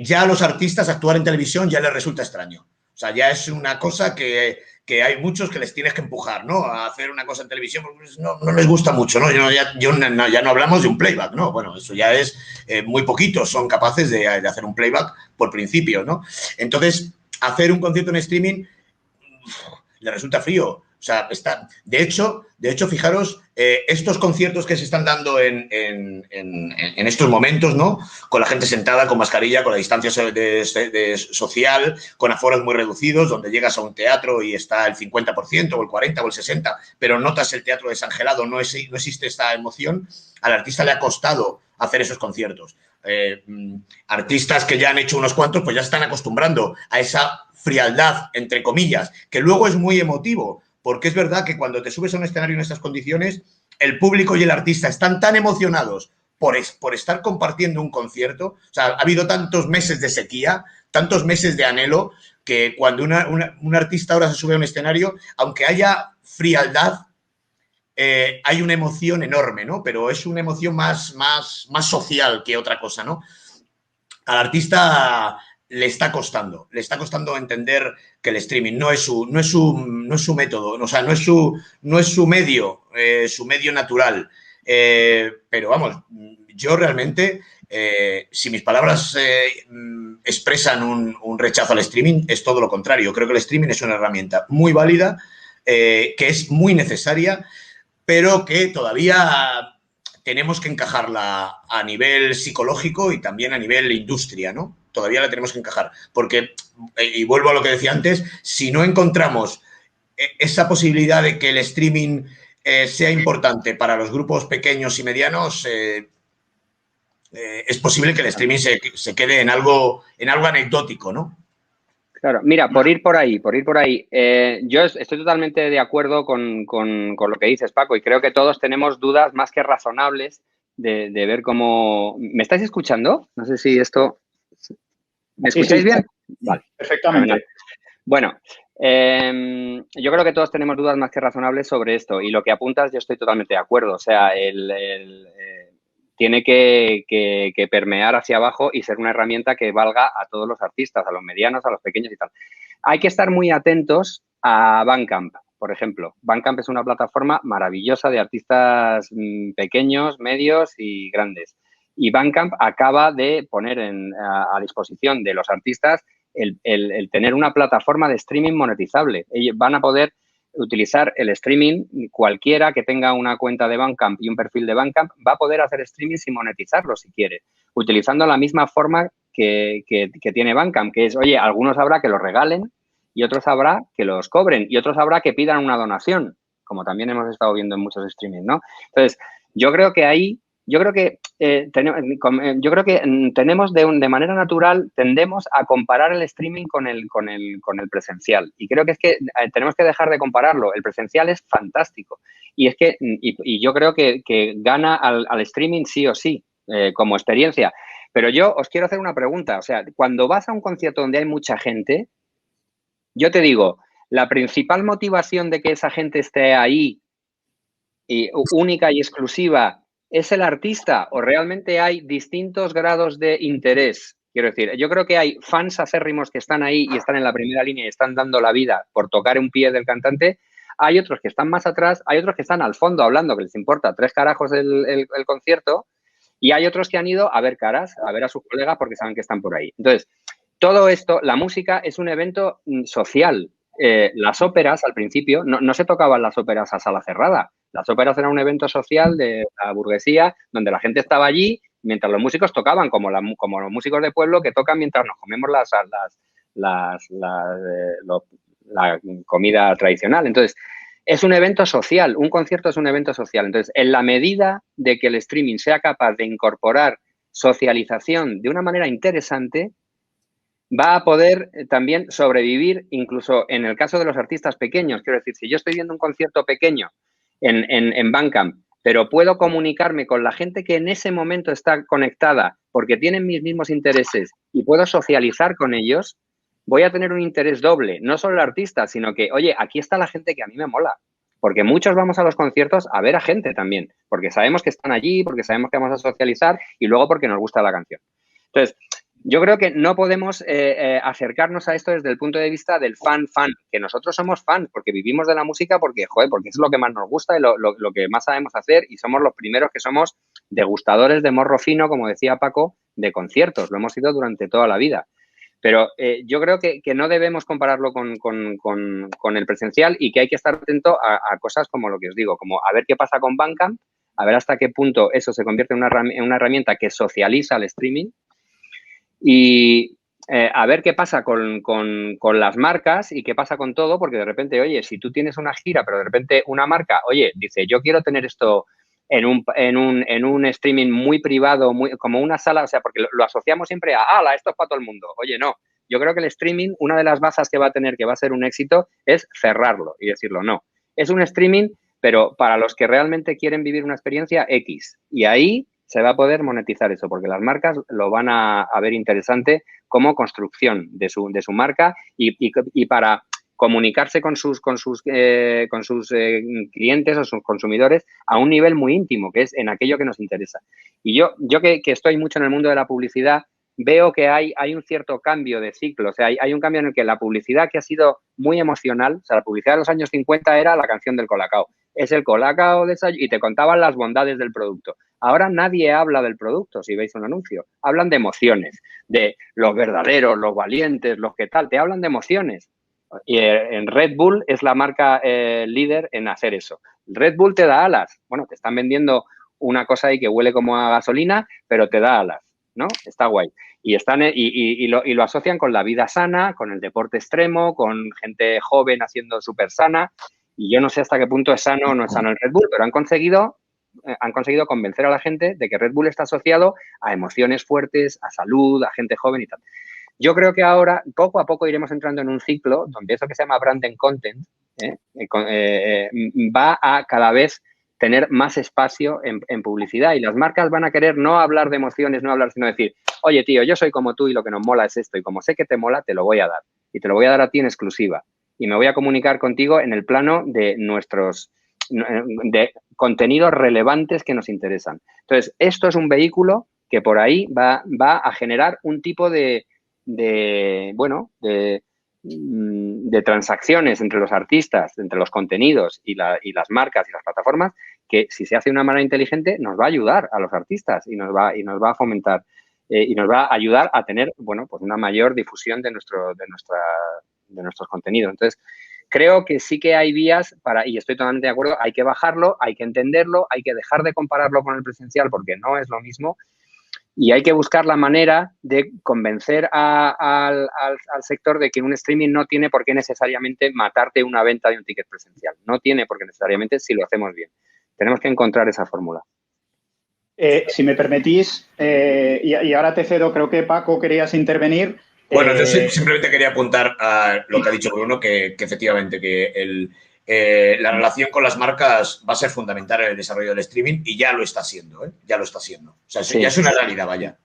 Ya a los artistas actuar en televisión ya les resulta extraño. O sea, ya es una cosa que hay muchos que les tienes que empujar, ¿no? A hacer una cosa en televisión, pues no les gusta mucho, ¿no? Ya no hablamos de un playback, ¿no? Bueno, eso ya es muy poquitos son capaces de hacer un playback por principio, ¿no? Entonces, hacer un concierto en streaming le resulta frío. O sea, de hecho, fijaros, estos conciertos que se están dando en estos momentos, ¿no? Con la gente sentada, con mascarilla, con la distancia social, con aforos muy reducidos, donde llegas a un teatro y está el 50% o el 40% o el 60%, pero notas el teatro desangelado, no existe esta emoción. Al artista le ha costado hacer esos conciertos. Artistas que ya han hecho unos cuantos, pues ya están acostumbrando a esa frialdad, entre comillas, que luego es muy emotivo, porque es verdad que cuando te subes a un escenario en estas condiciones, el público y el artista están tan emocionados por estar compartiendo un concierto. O sea, ha habido tantos meses de sequía, tantos meses de anhelo, que cuando un artista ahora se sube a un escenario, aunque haya frialdad, hay una emoción enorme, ¿no? Pero es una emoción más social que otra cosa, ¿no? Al artista le está costando entender que el streaming no es su método, o sea, no es su medio, su medio natural. Pero vamos, yo realmente, si mis palabras expresan un rechazo al streaming, es todo lo contrario. Creo que el streaming es una herramienta muy válida, que es muy necesaria, pero que todavía tenemos que encajarla a nivel psicológico y también a nivel industria, ¿no? Todavía la tenemos que encajar, porque, y vuelvo a lo que decía antes, si no encontramos esa posibilidad de que el streaming sea importante para los grupos pequeños y medianos, es posible que el streaming se quede en algo anecdótico, ¿no? Claro, mira, por ir por ahí, yo estoy totalmente de acuerdo con lo que dices, Paco, y creo que todos tenemos dudas más que razonables de ver cómo... ¿Me estáis escuchando? No sé si esto... ¿Me escucháis bien? Vale. Perfectamente. Bueno, yo creo que todos tenemos dudas más que razonables sobre esto, y lo que apuntas yo estoy totalmente de acuerdo. O sea, tiene que permear hacia abajo y ser una herramienta que valga a todos los artistas, a los medianos, a los pequeños y tal. Hay que estar muy atentos a Bandcamp, por ejemplo. Bandcamp es una plataforma maravillosa de artistas pequeños, medios y grandes. Y Bandcamp acaba de poner a disposición de los artistas el tener una plataforma de streaming monetizable. Ellos van a poder utilizar el streaming, cualquiera que tenga una cuenta de Bandcamp y un perfil de Bandcamp va a poder hacer streaming sin monetizarlo si quiere, utilizando la misma forma que tiene Bandcamp, que es, oye, algunos habrá que los regalen y otros habrá que los cobren y otros habrá que pidan una donación, como también hemos estado viendo en muchos streaming, ¿no? Entonces, yo creo que ahí yo creo que tenemos de manera natural, tendemos a comparar el streaming con el presencial. Y creo que es que tenemos que dejar de compararlo. El presencial es fantástico. Y es que, y yo creo que gana al streaming sí o sí, como experiencia. Pero yo os quiero hacer una pregunta. O sea, cuando vas a un concierto donde hay mucha gente, yo te digo, la principal motivación de que esa gente esté ahí, única y exclusiva, ¿es el artista o realmente hay distintos grados de interés? Quiero decir, yo creo que hay fans acérrimos que están ahí y están en la primera línea y están dando la vida por tocar un pie del cantante. Hay otros que están más atrás, hay otros que están al fondo hablando, que les importa 3 carajos el concierto, y hay otros que han ido a ver caras, a ver a sus colegas porque saben que están por ahí. Entonces, todo esto, la música es un evento social. Las óperas, al principio, no se tocaban las óperas a sala cerrada. Las óperas eran un evento social de la burguesía donde la gente estaba allí mientras los músicos tocaban, como los músicos de pueblo que tocan mientras nos comemos la comida tradicional. Entonces, es un evento social, un concierto es un evento social. Entonces, en la medida de que el streaming sea capaz de incorporar socialización de una manera interesante, va a poder también sobrevivir incluso en el caso de los artistas pequeños. Quiero decir, si yo estoy viendo un concierto pequeño en Bandcamp, pero puedo comunicarme con la gente que en ese momento está conectada porque tienen mis mismos intereses y puedo socializar con ellos, voy a tener un interés doble, no solo el artista, sino que, oye, aquí está la gente que a mí me mola. Porque muchos vamos a los conciertos a ver a gente también, porque sabemos que están allí, porque sabemos que vamos a socializar y luego porque nos gusta la canción. Entonces, yo creo que no podemos acercarnos a esto desde el punto de vista del fan, que nosotros somos fans porque vivimos de la música, porque es lo que más nos gusta y lo que más sabemos hacer y somos los primeros que somos degustadores de morro fino, como decía Paco, de conciertos. Lo hemos sido durante toda la vida. Pero yo creo que no debemos compararlo con el presencial y que hay que estar atento a cosas como lo que os digo, como a ver qué pasa con Bandcamp, a ver hasta qué punto eso se convierte en una herramienta que socializa el streaming. Y a ver qué pasa con las marcas y qué pasa con todo, porque de repente, oye, si tú tienes una gira, pero de repente una marca, oye, dice, yo quiero tener esto en un streaming muy privado, como una sala, o sea, porque lo asociamos siempre a, esto es para todo el mundo. Oye, no, yo creo que el streaming, una de las bazas que va a tener, que va a ser un éxito, es cerrarlo y decirlo, no, es un streaming, pero para los que realmente quieren vivir una experiencia X. Y ahí se va a poder monetizar eso, porque las marcas lo van a ver interesante como construcción de su marca y para comunicarse con sus clientes o sus consumidores a un nivel muy íntimo, que es en aquello que nos interesa. Y yo que estoy mucho en el mundo de la publicidad, veo que hay un cierto cambio de ciclo. O sea, hay un cambio en el que la publicidad que ha sido muy emocional, o sea, la publicidad de los años 50 era la canción del Colacao. Es el Colacao y te contaban las bondades del producto. Ahora nadie habla del producto, si veis un anuncio. Hablan de emociones, de los verdaderos, los valientes, los que tal. Te hablan de emociones. Y en Red Bull es la marca líder en hacer eso. Red Bull te da alas. Bueno, te están vendiendo una cosa ahí que huele como a gasolina, pero te da alas, ¿no? Está guay. Y lo asocian con la vida sana, con el deporte extremo, con gente joven haciendo súper sana. Y yo no sé hasta qué punto es sano o no es sano el Red Bull, pero han conseguido convencer a la gente de que Red Bull está asociado a emociones fuertes, a salud, a gente joven y tal. Yo creo que ahora, poco a poco, iremos entrando en un ciclo donde eso que se llama brand and content va a cada vez tener más espacio en publicidad y las marcas van a querer no hablar de emociones, sino decir, oye, tío, yo soy como tú y lo que nos mola es esto y como sé que te mola, te lo voy a dar y te lo voy a dar a ti en exclusiva y me voy a comunicar contigo en el plano de de contenidos relevantes que nos interesan. Entonces, esto es un vehículo que por ahí va a generar un tipo de transacciones entre los artistas, entre los contenidos y las marcas y las plataformas, que si se hace de una manera inteligente nos va a ayudar a los artistas y nos va a fomentar y nos va a ayudar a tener, pues una mayor difusión de nuestros contenidos. Entonces, creo que sí que hay vías y estoy totalmente de acuerdo, hay que bajarlo, hay que entenderlo, hay que dejar de compararlo con el presencial porque no es lo mismo. Y hay que buscar la manera de convencer al sector de que un streaming no tiene por qué necesariamente matarte una venta de un ticket presencial. No tiene por qué necesariamente si lo hacemos bien. Tenemos que encontrar esa fórmula. Si me permitís, y ahora te cedo, creo que Paco querías intervenir. Bueno, yo simplemente quería apuntar a lo que ha dicho Bruno, que efectivamente que la relación con las marcas va a ser fundamental en el desarrollo del streaming y ya lo está siendo, ¿eh? Ya lo está siendo. O sea, sí, ya es una realidad, vaya.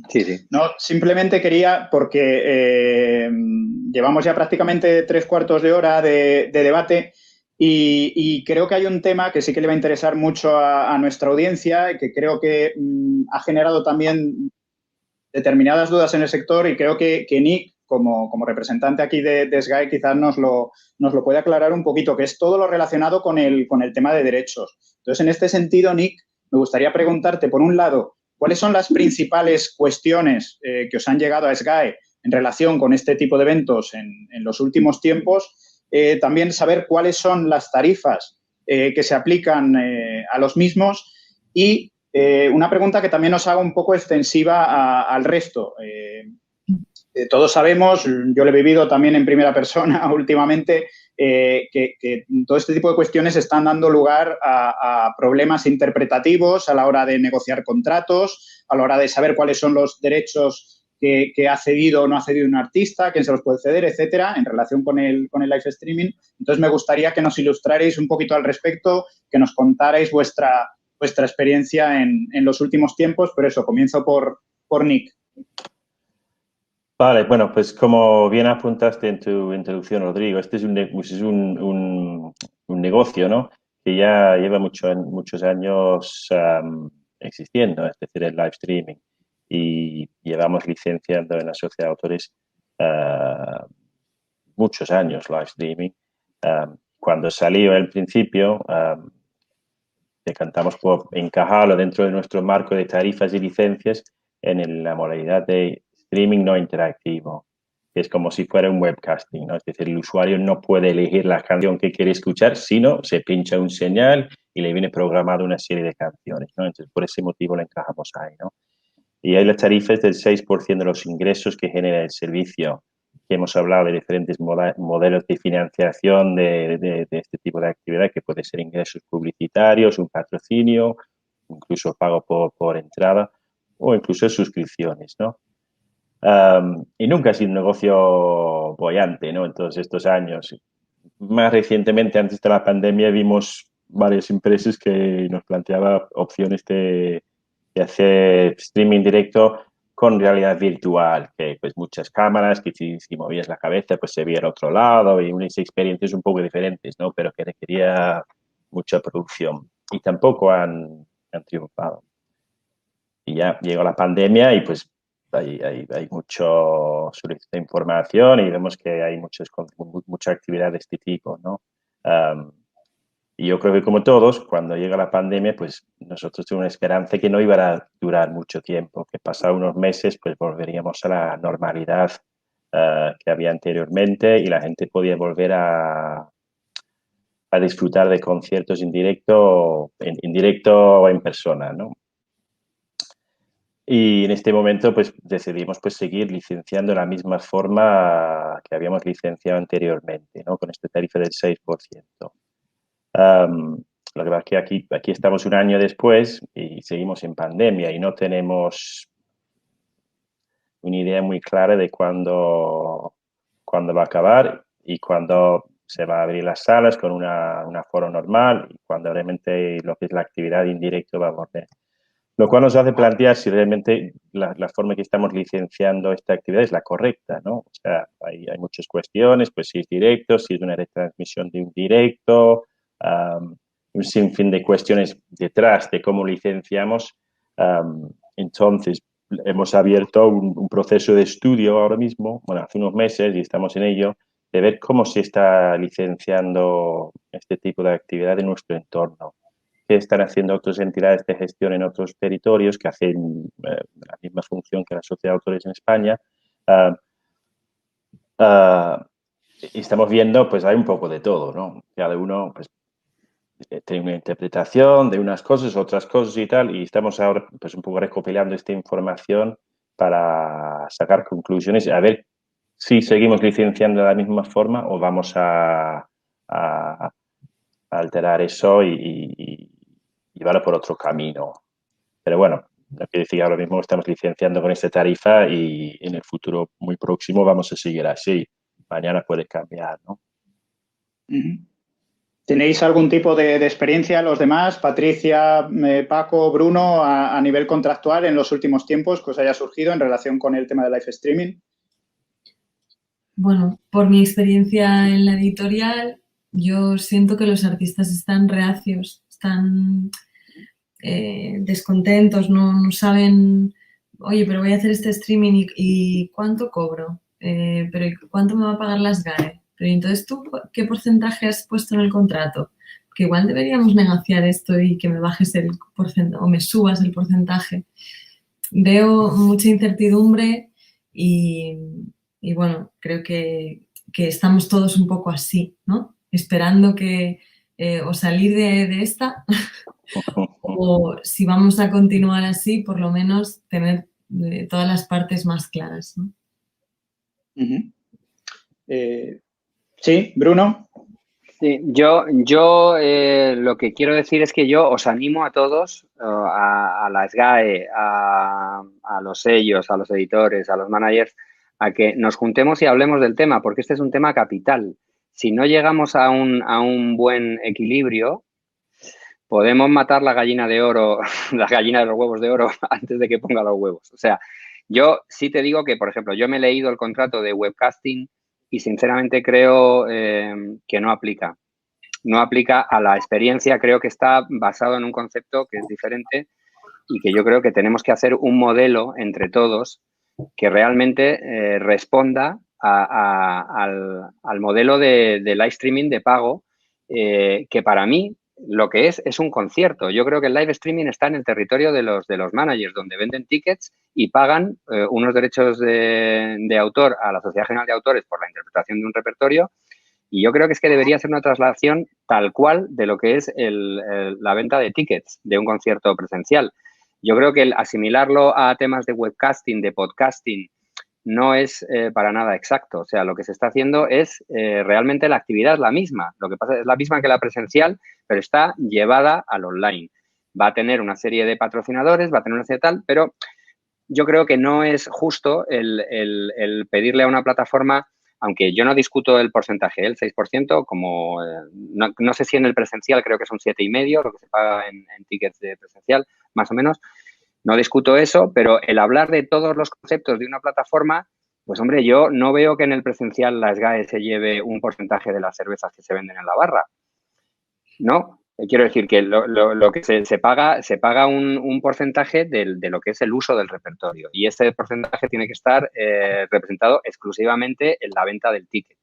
Sí, sí. No, simplemente quería, porque llevamos ya prácticamente 3/4 de hora de debate y creo que hay un tema que sí que le va a interesar mucho a nuestra audiencia y que creo que ha generado también determinadas dudas en el sector y creo que Nick, como representante aquí de SGAE, quizás nos lo puede aclarar un poquito, que es todo lo relacionado con el tema de derechos. Entonces, en este sentido, Nick, me gustaría preguntarte, por un lado, ¿cuáles son las principales cuestiones que os han llegado a SGAE en relación con este tipo de eventos en los últimos tiempos? También saber cuáles son las tarifas que se aplican a los mismos y una pregunta que también os hago un poco extensiva al resto. Todos sabemos, yo lo he vivido también en primera persona últimamente, que todo este tipo de cuestiones están dando lugar a problemas interpretativos a la hora de negociar contratos, a la hora de saber cuáles son los derechos que ha cedido o no ha cedido un artista, quién se los puede ceder, etcétera, en relación con el live streaming. Entonces, me gustaría que nos ilustrarais un poquito al respecto, que nos contarais vuestra experiencia en los últimos tiempos, pero eso, comienzo por Nick. Vale, bueno, pues como bien apuntaste en tu introducción, Rodrigo, este es un negocio, ¿no? Que ya lleva muchos años existiendo, es decir, el live streaming. Y llevamos licenciando en la Sociedad de Autores muchos años live streaming. Cuando salió al principio, decantamos por encajarlo dentro de nuestro marco de tarifas y licencias en la modalidad de streaming no interactivo, que es como si fuera un webcasting, ¿no? Es decir, el usuario no puede elegir la canción que quiere escuchar, sino se pincha un señal y le viene programada una serie de canciones, ¿no? Entonces, por ese motivo lo encajamos ahí, ¿no? Y hay las tarifas del 6% de los ingresos que genera el servicio, que hemos hablado de diferentes modelos de financiación de este tipo de actividad, que puede ser ingresos publicitarios, un patrocinio, incluso pago por entrada o incluso suscripciones, ¿no? Y nunca ha sido un negocio boyante, ¿no? En todos estos años. Más recientemente, antes de la pandemia, vimos varias empresas que nos planteaban opciones de hacer streaming directo con realidad virtual, que pues muchas cámaras, que si movías la cabeza pues se veía al otro lado y unas experiencias un poco diferentes, ¿no? Pero que requería mucha producción y tampoco han triunfado. Y ya llegó la pandemia y pues hay mucho solicitud de información y vemos que hay mucha actividad de este tipo, ¿no? Y yo creo que como todos, cuando llega la pandemia, pues nosotros tuvimos una esperanza que no iba a durar mucho tiempo, que pasado unos meses pues volveríamos a la normalidad que había anteriormente y la gente podía volver a disfrutar de conciertos en directo o en persona, ¿no? Y en este momento pues decidimos pues seguir licenciando de la misma forma que habíamos licenciado anteriormente, ¿no? Con esta tarifa del 6%. Lo que pasa es que aquí estamos un año después y seguimos en pandemia y no tenemos una idea muy clara de cuándo va a acabar y cuándo se va a abrir las salas con un aforo normal y cuándo realmente lo que es la actividad en directo va a volver. Lo cual nos hace plantear si realmente la forma que estamos licenciando esta actividad es la correcta, ¿no? O sea, hay muchas cuestiones, pues si es directo, si es una retransmisión de un directo, un sinfín de cuestiones detrás de cómo licenciamos. Entonces, hemos abierto un proceso de estudio ahora mismo, bueno, hace unos meses y estamos en ello, de ver cómo se está licenciando este tipo de actividad en nuestro entorno. Que están haciendo otras entidades de gestión en otros territorios que hacen la misma función que la Sociedad de Autores en España. Y estamos viendo, pues hay un poco de todo, ¿no? Cada uno pues, tiene una interpretación de unas cosas, otras cosas y tal, y estamos ahora pues un poco recopilando esta información para sacar conclusiones, a ver si seguimos licenciando de la misma forma o vamos a alterar eso y llevarlo por otro camino. Pero bueno, lo que decía, ahora mismo estamos licenciando con esta tarifa y en el futuro muy próximo vamos a seguir así. Mañana puede cambiar, ¿no? ¿Tenéis algún tipo de experiencia los demás, Patricia, Paco, Bruno, a nivel contractual en los últimos tiempos que os haya surgido en relación con el tema de live streaming? Bueno, por mi experiencia en la editorial, yo siento que los artistas están reacios, están descontentos, no saben, oye, pero voy a hacer este streaming y ¿cuánto cobro? Pero ¿cuánto me va a pagar la SGAE? Pero entonces tú, ¿qué porcentaje has puesto en el contrato? Que igual deberíamos negociar esto y que me bajes el porcentaje o me subas el porcentaje. Veo mucha incertidumbre y bueno, creo que estamos todos un poco así, ¿no? Esperando que o salir de esta o si vamos a continuar así, por lo menos tener todas las partes más claras, ¿no? Sí, Bruno. Sí, yo lo que quiero decir es que yo os animo a todos, a la SGAE, a los sellos, a los editores, a los managers, a que nos juntemos y hablemos del tema, porque este es un tema capital. Si no llegamos a un buen equilibrio, podemos matar la gallina de oro, la gallina de los huevos de oro antes de que ponga los huevos. O sea, yo sí te digo que, por ejemplo, yo me he leído el contrato de webcasting y sinceramente creo que no aplica. No aplica a la experiencia, creo que está basado en un concepto que es diferente y que yo creo que tenemos que hacer un modelo entre todos que realmente responda al modelo de live streaming de pago, que para mí lo que es un concierto. Yo creo que el live streaming está en el territorio de los managers, donde venden tickets y pagan unos derechos de autor a la Sociedad General de Autores por la interpretación de un repertorio. Y yo creo que es que debería ser una traslación tal cual de lo que es la venta de tickets de un concierto presencial. Yo creo que el asimilarlo a temas de webcasting, de podcasting, no es para nada exacto. O sea, lo que se está haciendo es realmente la actividad es la misma. Lo que pasa es la misma que la presencial, pero está llevada al online. Va a tener una serie de patrocinadores, va a tener una serie de tal, pero yo creo que no es justo el pedirle a una plataforma, aunque yo no discuto el porcentaje, el 6%, como no sé si en el presencial creo que es un 7,5%, lo que se paga en tickets de presencial, más o menos. No discuto eso, pero el hablar de todos los conceptos de una plataforma, pues hombre, yo no veo que en el presencial la SGAE se lleve un porcentaje de las cervezas que se venden en la barra. ¿No? Quiero decir que lo que se paga un porcentaje de lo que es el uso del repertorio y ese porcentaje tiene que estar representado exclusivamente en la venta del ticket.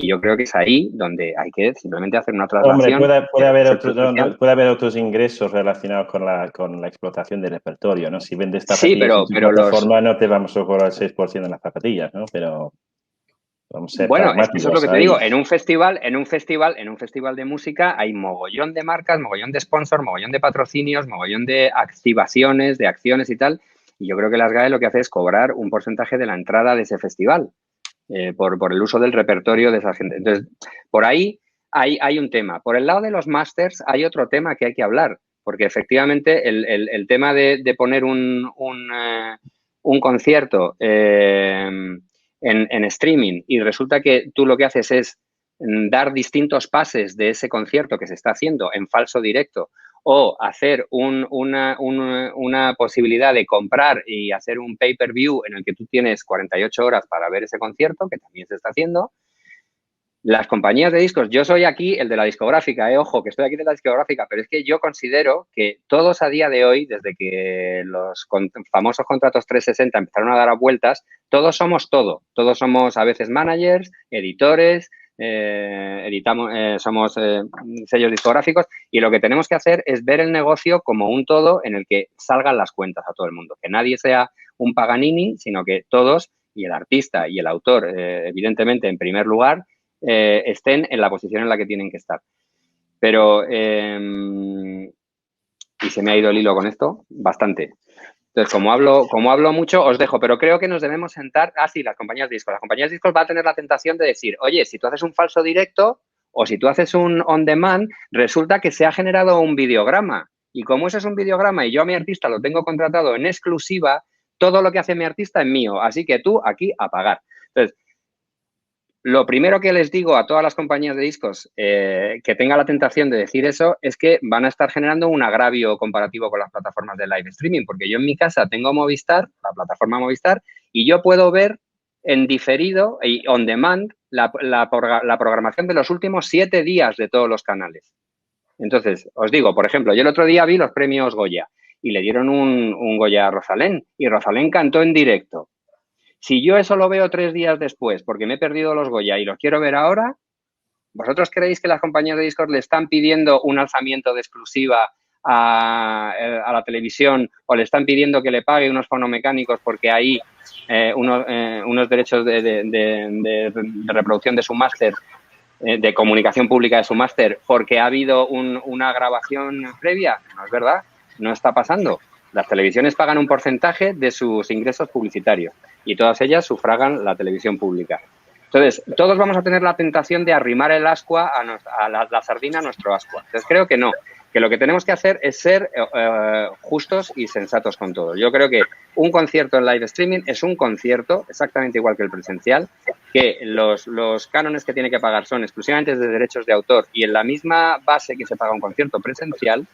Y yo creo que es ahí donde hay que simplemente hacer una traslación. Hombre, puede haber otros ingresos relacionados con la explotación del repertorio, ¿no? Si vendes zapatillas en tu plataforma no te vamos a cobrar el 6% de las zapatillas, ¿no? Pero vamos a ser pragmáticos. Eso es lo que te digo. En un festival de música hay mogollón de marcas, mogollón de sponsors, mogollón de patrocinios, mogollón de activaciones, de acciones y tal. Y yo creo que las SGAE lo que hace es cobrar un porcentaje de la entrada de ese festival por el uso del repertorio de esa gente. Entonces, por ahí hay un tema. Por el lado de los masters hay otro tema que hay que hablar, porque efectivamente el tema de poner un concierto en streaming y resulta que tú lo que haces es dar distintos pases de ese concierto que se está haciendo en falso directo o hacer una posibilidad de comprar y hacer un pay-per-view en el que tú tienes 48 horas para ver ese concierto, que también se está haciendo. Las compañías de discos, yo soy aquí el de la discográfica, ojo, que estoy aquí de la discográfica, pero es que yo considero que todos a día de hoy, desde que los famosos contratos 360 empezaron a dar vueltas, todos somos todo. Todos somos a veces managers, editores, somos sellos discográficos y lo que tenemos que hacer es ver el negocio como un todo en el que salgan las cuentas a todo el mundo. Que nadie sea un Paganini, sino que todos, y el artista y el autor, evidentemente, en primer lugar, estén en la posición en la que tienen que estar. Pero, y se me ha ido el hilo con esto, bastante. Entonces, como hablo mucho, os dejo, pero creo que nos debemos sentar. Sí, las compañías de discos. Las compañías de discos van a tener la tentación de decir, oye, si tú haces un falso directo o si tú haces un on demand, resulta que se ha generado un videograma. Y como eso es un videograma y yo a mi artista lo tengo contratado en exclusiva, todo lo que hace mi artista es mío. Así que tú aquí a pagar. Entonces, lo primero que les digo a todas las compañías de discos que tenga la tentación de decir eso es que van a estar generando un agravio comparativo con las plataformas de live streaming, porque yo en mi casa tengo Movistar, la plataforma Movistar, y yo puedo ver en diferido y on demand la programación de los últimos 7 días de todos los canales. Entonces, os digo, por ejemplo, yo el otro día vi los premios Goya y le dieron un Goya a Rosalén y Rosalén cantó en directo. Si yo eso lo veo 3 días después porque me he perdido los Goya y los quiero ver ahora, ¿vosotros creéis que las compañías de discos le están pidiendo un alzamiento de exclusiva a la televisión o le están pidiendo que le pague unos fonomecánicos porque hay unos derechos de reproducción de su máster, de comunicación pública de su máster, porque ha habido una grabación previa? No es verdad, no está pasando. Las televisiones pagan un porcentaje de sus ingresos publicitarios y todas ellas sufragan la televisión pública. Entonces, todos vamos a tener la tentación de arrimar el ascua a la sardina a nuestro ascua. Entonces, creo que no, que lo que tenemos que hacer es ser justos y sensatos con todo. Yo creo que un concierto en live streaming es un concierto exactamente igual que el presencial, que los cánones que tiene que pagar son exclusivamente de derechos de autor y en la misma base que se paga un concierto presencial,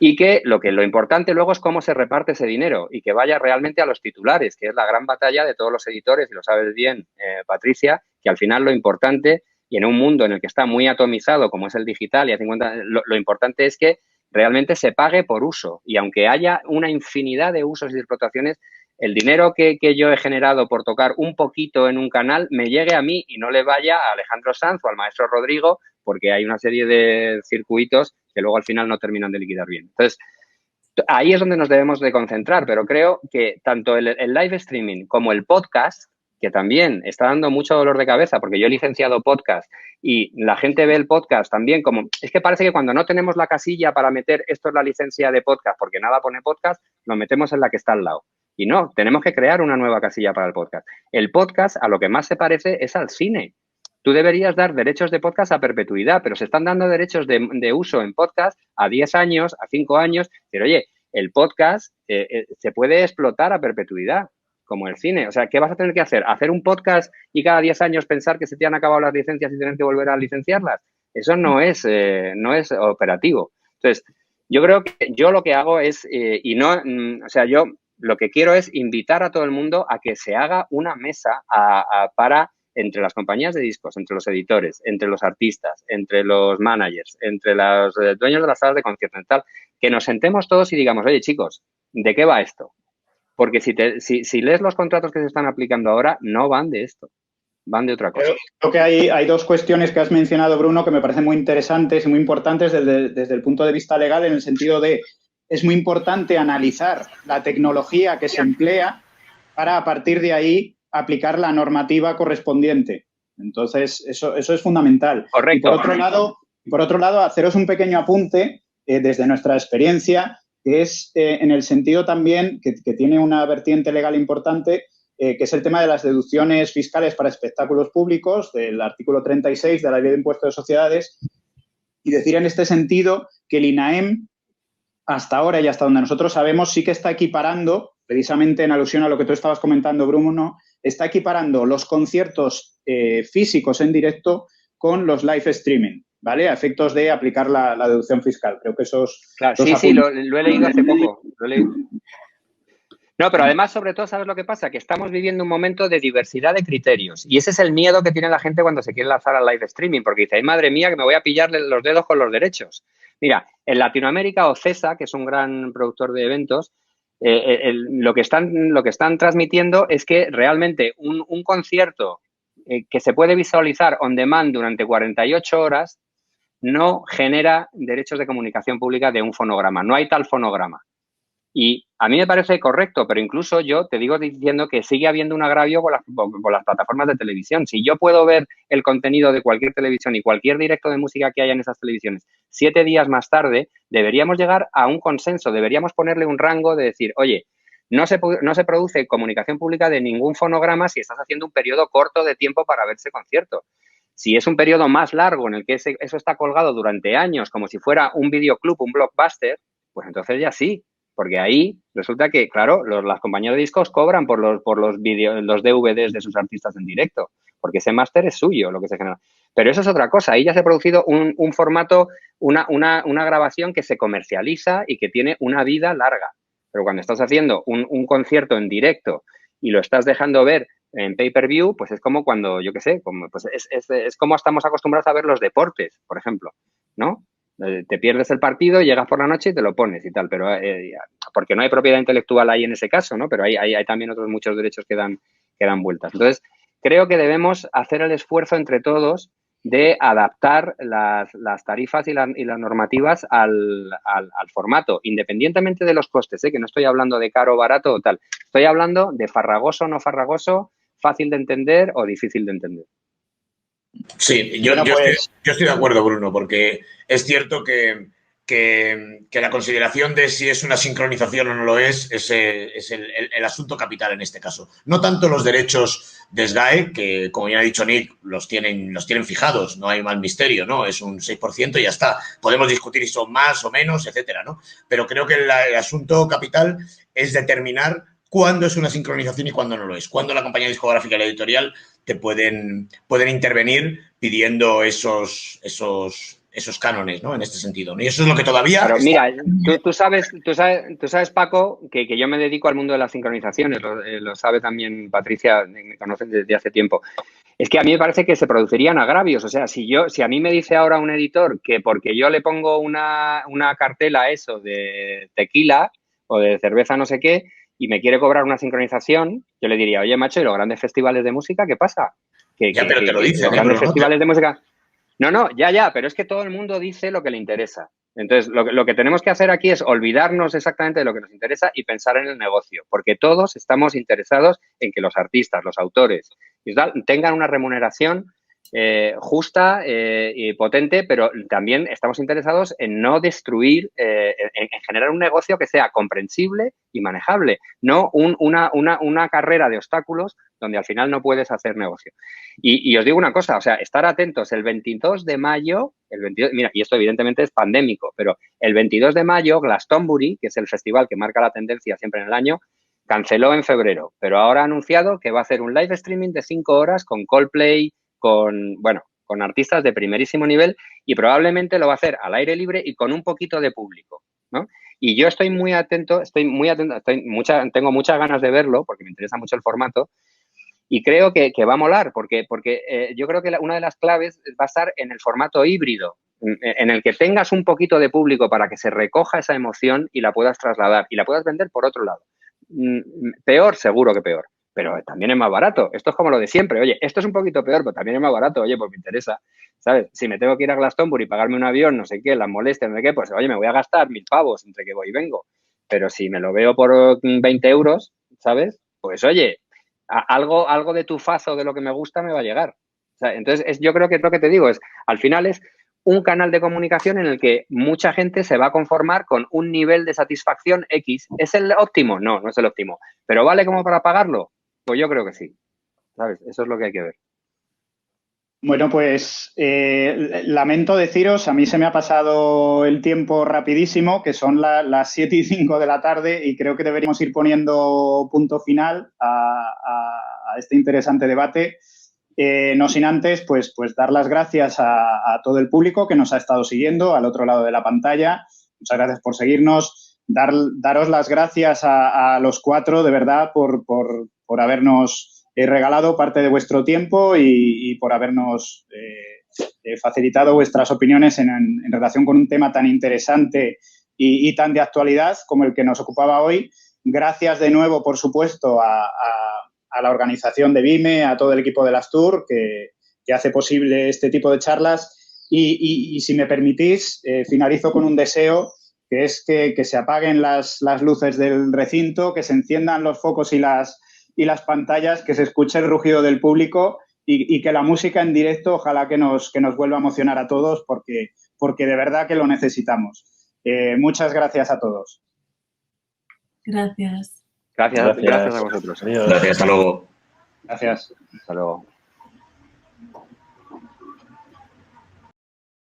y que lo importante luego es cómo se reparte ese dinero y que vaya realmente a los titulares, que es la gran batalla de todos los editores, y lo sabes bien, Patricia, que al final lo importante, y en un mundo en el que está muy atomizado como es el digital, y a 50, lo importante es que realmente se pague por uso. Y aunque haya una infinidad de usos y explotaciones, el dinero que yo he generado por tocar un poquito en un canal me llegue a mí y no le vaya a Alejandro Sanz o al maestro Rodrigo, porque hay una serie de circuitos que luego al final no terminan de liquidar bien. Entonces, ahí es donde nos debemos de concentrar, pero creo que tanto el live streaming como el podcast, que también está dando mucho dolor de cabeza, porque yo he licenciado podcast y la gente ve el podcast también como, es que parece que cuando no tenemos la casilla para meter esto es la licencia de podcast, porque nada pone podcast, lo metemos en la que está al lado. Y no, tenemos que crear una nueva casilla para el podcast. El podcast a lo que más se parece es al cine. Tú deberías dar derechos de podcast a perpetuidad, pero se están dando derechos de uso en podcast a 10 años, a 5 años. Pero, oye, el podcast se puede explotar a perpetuidad, como el cine. O sea, ¿qué vas a tener que hacer? ¿Hacer un podcast y cada 10 años pensar que se te han acabado las licencias y tener que volver a licenciarlas? Eso no es operativo. Entonces, yo creo que yo lo que hago es, yo lo que quiero es invitar a todo el mundo a que se haga una mesa para entre las compañías de discos, entre los editores, entre los artistas, entre los managers, entre los dueños de las salas de concierto y tal, que nos sentemos todos y digamos, oye, chicos, ¿de qué va esto? Porque si lees los contratos que se están aplicando ahora, no van de esto, van de otra cosa. Creo que hay dos cuestiones que has mencionado, Bruno, que me parecen muy interesantes y muy importantes desde el punto de vista legal, en el sentido de es muy importante analizar la tecnología que se emplea para, a partir de ahí, aplicar la normativa correspondiente. Entonces, eso es fundamental. Correcto. Y por otro lado, haceros un pequeño apunte desde nuestra experiencia, que es en el sentido también que tiene una vertiente legal importante, que es el tema de las deducciones fiscales para espectáculos públicos, del artículo 36 de la Ley de Impuesto de Sociedades, y decir en este sentido que el INAEM, hasta ahora y hasta donde nosotros sabemos, sí que está equiparando, precisamente en alusión a lo que tú estabas comentando, Bruno, está equiparando los conciertos físicos en directo con los live streaming, ¿vale? A efectos de aplicar la deducción fiscal. Creo que esos... Claro, sí, lo he leído hace poco. No, pero además, sobre todo, ¿sabes lo que pasa? Que estamos viviendo un momento de diversidad de criterios. Y ese es el miedo que tiene la gente cuando se quiere lanzar al live streaming, porque dice, ay, madre mía, que me voy a pillarle los dedos con los derechos. Mira, en Latinoamérica, OCESA, que es un gran productor de eventos, lo que están transmitiendo es que realmente un concierto que se puede visualizar on demand durante 48 horas no genera derechos de comunicación pública de un fonograma. No hay tal fonograma. Y a mí me parece correcto, pero incluso yo te digo diciendo que sigue habiendo un agravio con las plataformas de televisión. Si yo puedo ver el contenido de cualquier televisión y cualquier directo de música que haya en esas televisiones 7 días más tarde, deberíamos llegar a un consenso, deberíamos ponerle un rango de decir, oye, no se produce comunicación pública de ningún fonograma si estás haciendo un periodo corto de tiempo para ver ese concierto. Si es un periodo más largo en el que eso está colgado durante años, como si fuera un videoclub, un blockbuster, pues entonces ya sí, porque ahí resulta que, claro, las compañías de discos cobran por los DVDs de sus artistas en directo, porque ese máster es suyo, lo que se genera. Pero eso es otra cosa, ahí ya se ha producido un formato, una grabación que se comercializa y que tiene una vida larga. Pero cuando estás haciendo un concierto en directo y lo estás dejando ver en pay-per-view, pues es como cuando, yo qué sé, pues es como estamos acostumbrados a ver los deportes, por ejemplo, ¿no? Te pierdes el partido, llegas por la noche y te lo pones y tal, pero porque no hay propiedad intelectual ahí en ese caso, ¿no? Pero hay también otros muchos derechos que dan vueltas. Entonces, creo que debemos hacer el esfuerzo entre todos de adaptar las tarifas y las normativas al formato, independientemente de los costes, que no estoy hablando de caro o barato o tal. Estoy hablando de farragoso o no farragoso, fácil de entender o difícil de entender. Sí, yo estoy de acuerdo, Bruno, porque es cierto que la consideración de si es una sincronización o no lo es el asunto capital en este caso. No tanto los derechos de SGAE, que como ya ha dicho Nick, los tienen fijados, no hay mal misterio, ¿no? Es un 6% y ya está. Podemos discutir si son más o menos, etcétera, ¿no? Pero creo que el asunto capital es determinar cuándo es una sincronización y cuándo no lo es. Cuándo la compañía discográfica y la editorial te pueden intervenir pidiendo esos cánones, ¿no? En este sentido, ¿no? Y eso es lo que todavía... Claro, mira, tú sabes, Paco, que yo me dedico al mundo de las sincronizaciones, lo sabe también Patricia, me conoce desde hace tiempo. Es que a mí me parece que se producirían agravios. O sea, si a mí me dice ahora un editor que porque yo le pongo una cartela a eso de tequila o de cerveza no sé qué y me quiere cobrar una sincronización, yo le diría, oye, macho, ¿y los grandes festivales de música qué pasa? Pero te lo dicen, los grandes festivales de música... No, ya, pero es que todo el mundo dice lo que le interesa. Entonces, lo que tenemos que hacer aquí es olvidarnos exactamente de lo que nos interesa y pensar en el negocio, porque todos estamos interesados en que los artistas, los autores, tengan una remuneración justa y potente, pero también estamos interesados en no destruir, en generar un negocio que sea comprensible y manejable, no una carrera de obstáculos donde al final no puedes hacer negocio. Y os digo una cosa, o sea, estar atentos, el 22 de mayo, mira, y esto evidentemente es pandémico, pero el 22 de mayo, Glastonbury, que es el festival que marca la tendencia siempre en el año, canceló en febrero, pero ahora ha anunciado que va a hacer un live streaming de 5 horas con Coldplay, con artistas de primerísimo nivel y probablemente lo va a hacer al aire libre y con un poquito de público, ¿no? Y yo estoy muy atento, tengo muchas ganas de verlo porque me interesa mucho el formato y creo que va a molar porque yo creo que una de las claves va a estar en el formato híbrido, en el que tengas un poquito de público para que se recoja esa emoción y la puedas trasladar y la puedas vender por otro lado. Peor, seguro que peor. Pero también es más barato. Esto es como lo de siempre. Oye, esto es un poquito peor, pero también es más barato. Oye, pues me interesa, ¿sabes? Si me tengo que ir a Glastonbury y pagarme un avión, no sé qué, las molestias, no sé qué, pues oye, me voy a gastar 1.000 pavos entre que voy y vengo. Pero si me lo veo por 20 euros, ¿sabes? Pues oye, algo de tufazo de lo que me gusta me va a llegar. O sea, entonces, yo creo que lo que te digo es, al final es un canal de comunicación en el que mucha gente se va a conformar con un nivel de satisfacción X. ¿Es el óptimo? No, no es el óptimo. ¿Pero vale como para pagarlo? Pues yo creo que sí, ¿sabes? Eso es lo que hay que ver. Bueno, pues lamento deciros, a mí se me ha pasado el tiempo rapidísimo, que son las 7:05 de la tarde y creo que deberíamos ir poniendo punto final a este interesante debate. No sin antes, pues dar las gracias a todo el público que nos ha estado siguiendo al otro lado de la pantalla. Muchas gracias por seguirnos. Daros las gracias a los cuatro, de verdad, por habernos regalado parte de vuestro tiempo y por habernos facilitado vuestras opiniones en relación con un tema tan interesante y tan de actualidad como el que nos ocupaba hoy. Gracias de nuevo, por supuesto, a la organización de BIME, a todo el equipo de Lastur que hace posible este tipo de charlas. Y si me permitís, finalizo con un deseo, que es que se apaguen las luces del recinto, que se enciendan los focos y las pantallas, que se escuche el rugido del público y que la música en directo ojalá que nos vuelva a emocionar a todos porque de verdad que lo necesitamos. Muchas gracias a todos. Gracias. Gracias a vosotros. Gracias, hasta luego. Gracias. Hasta luego.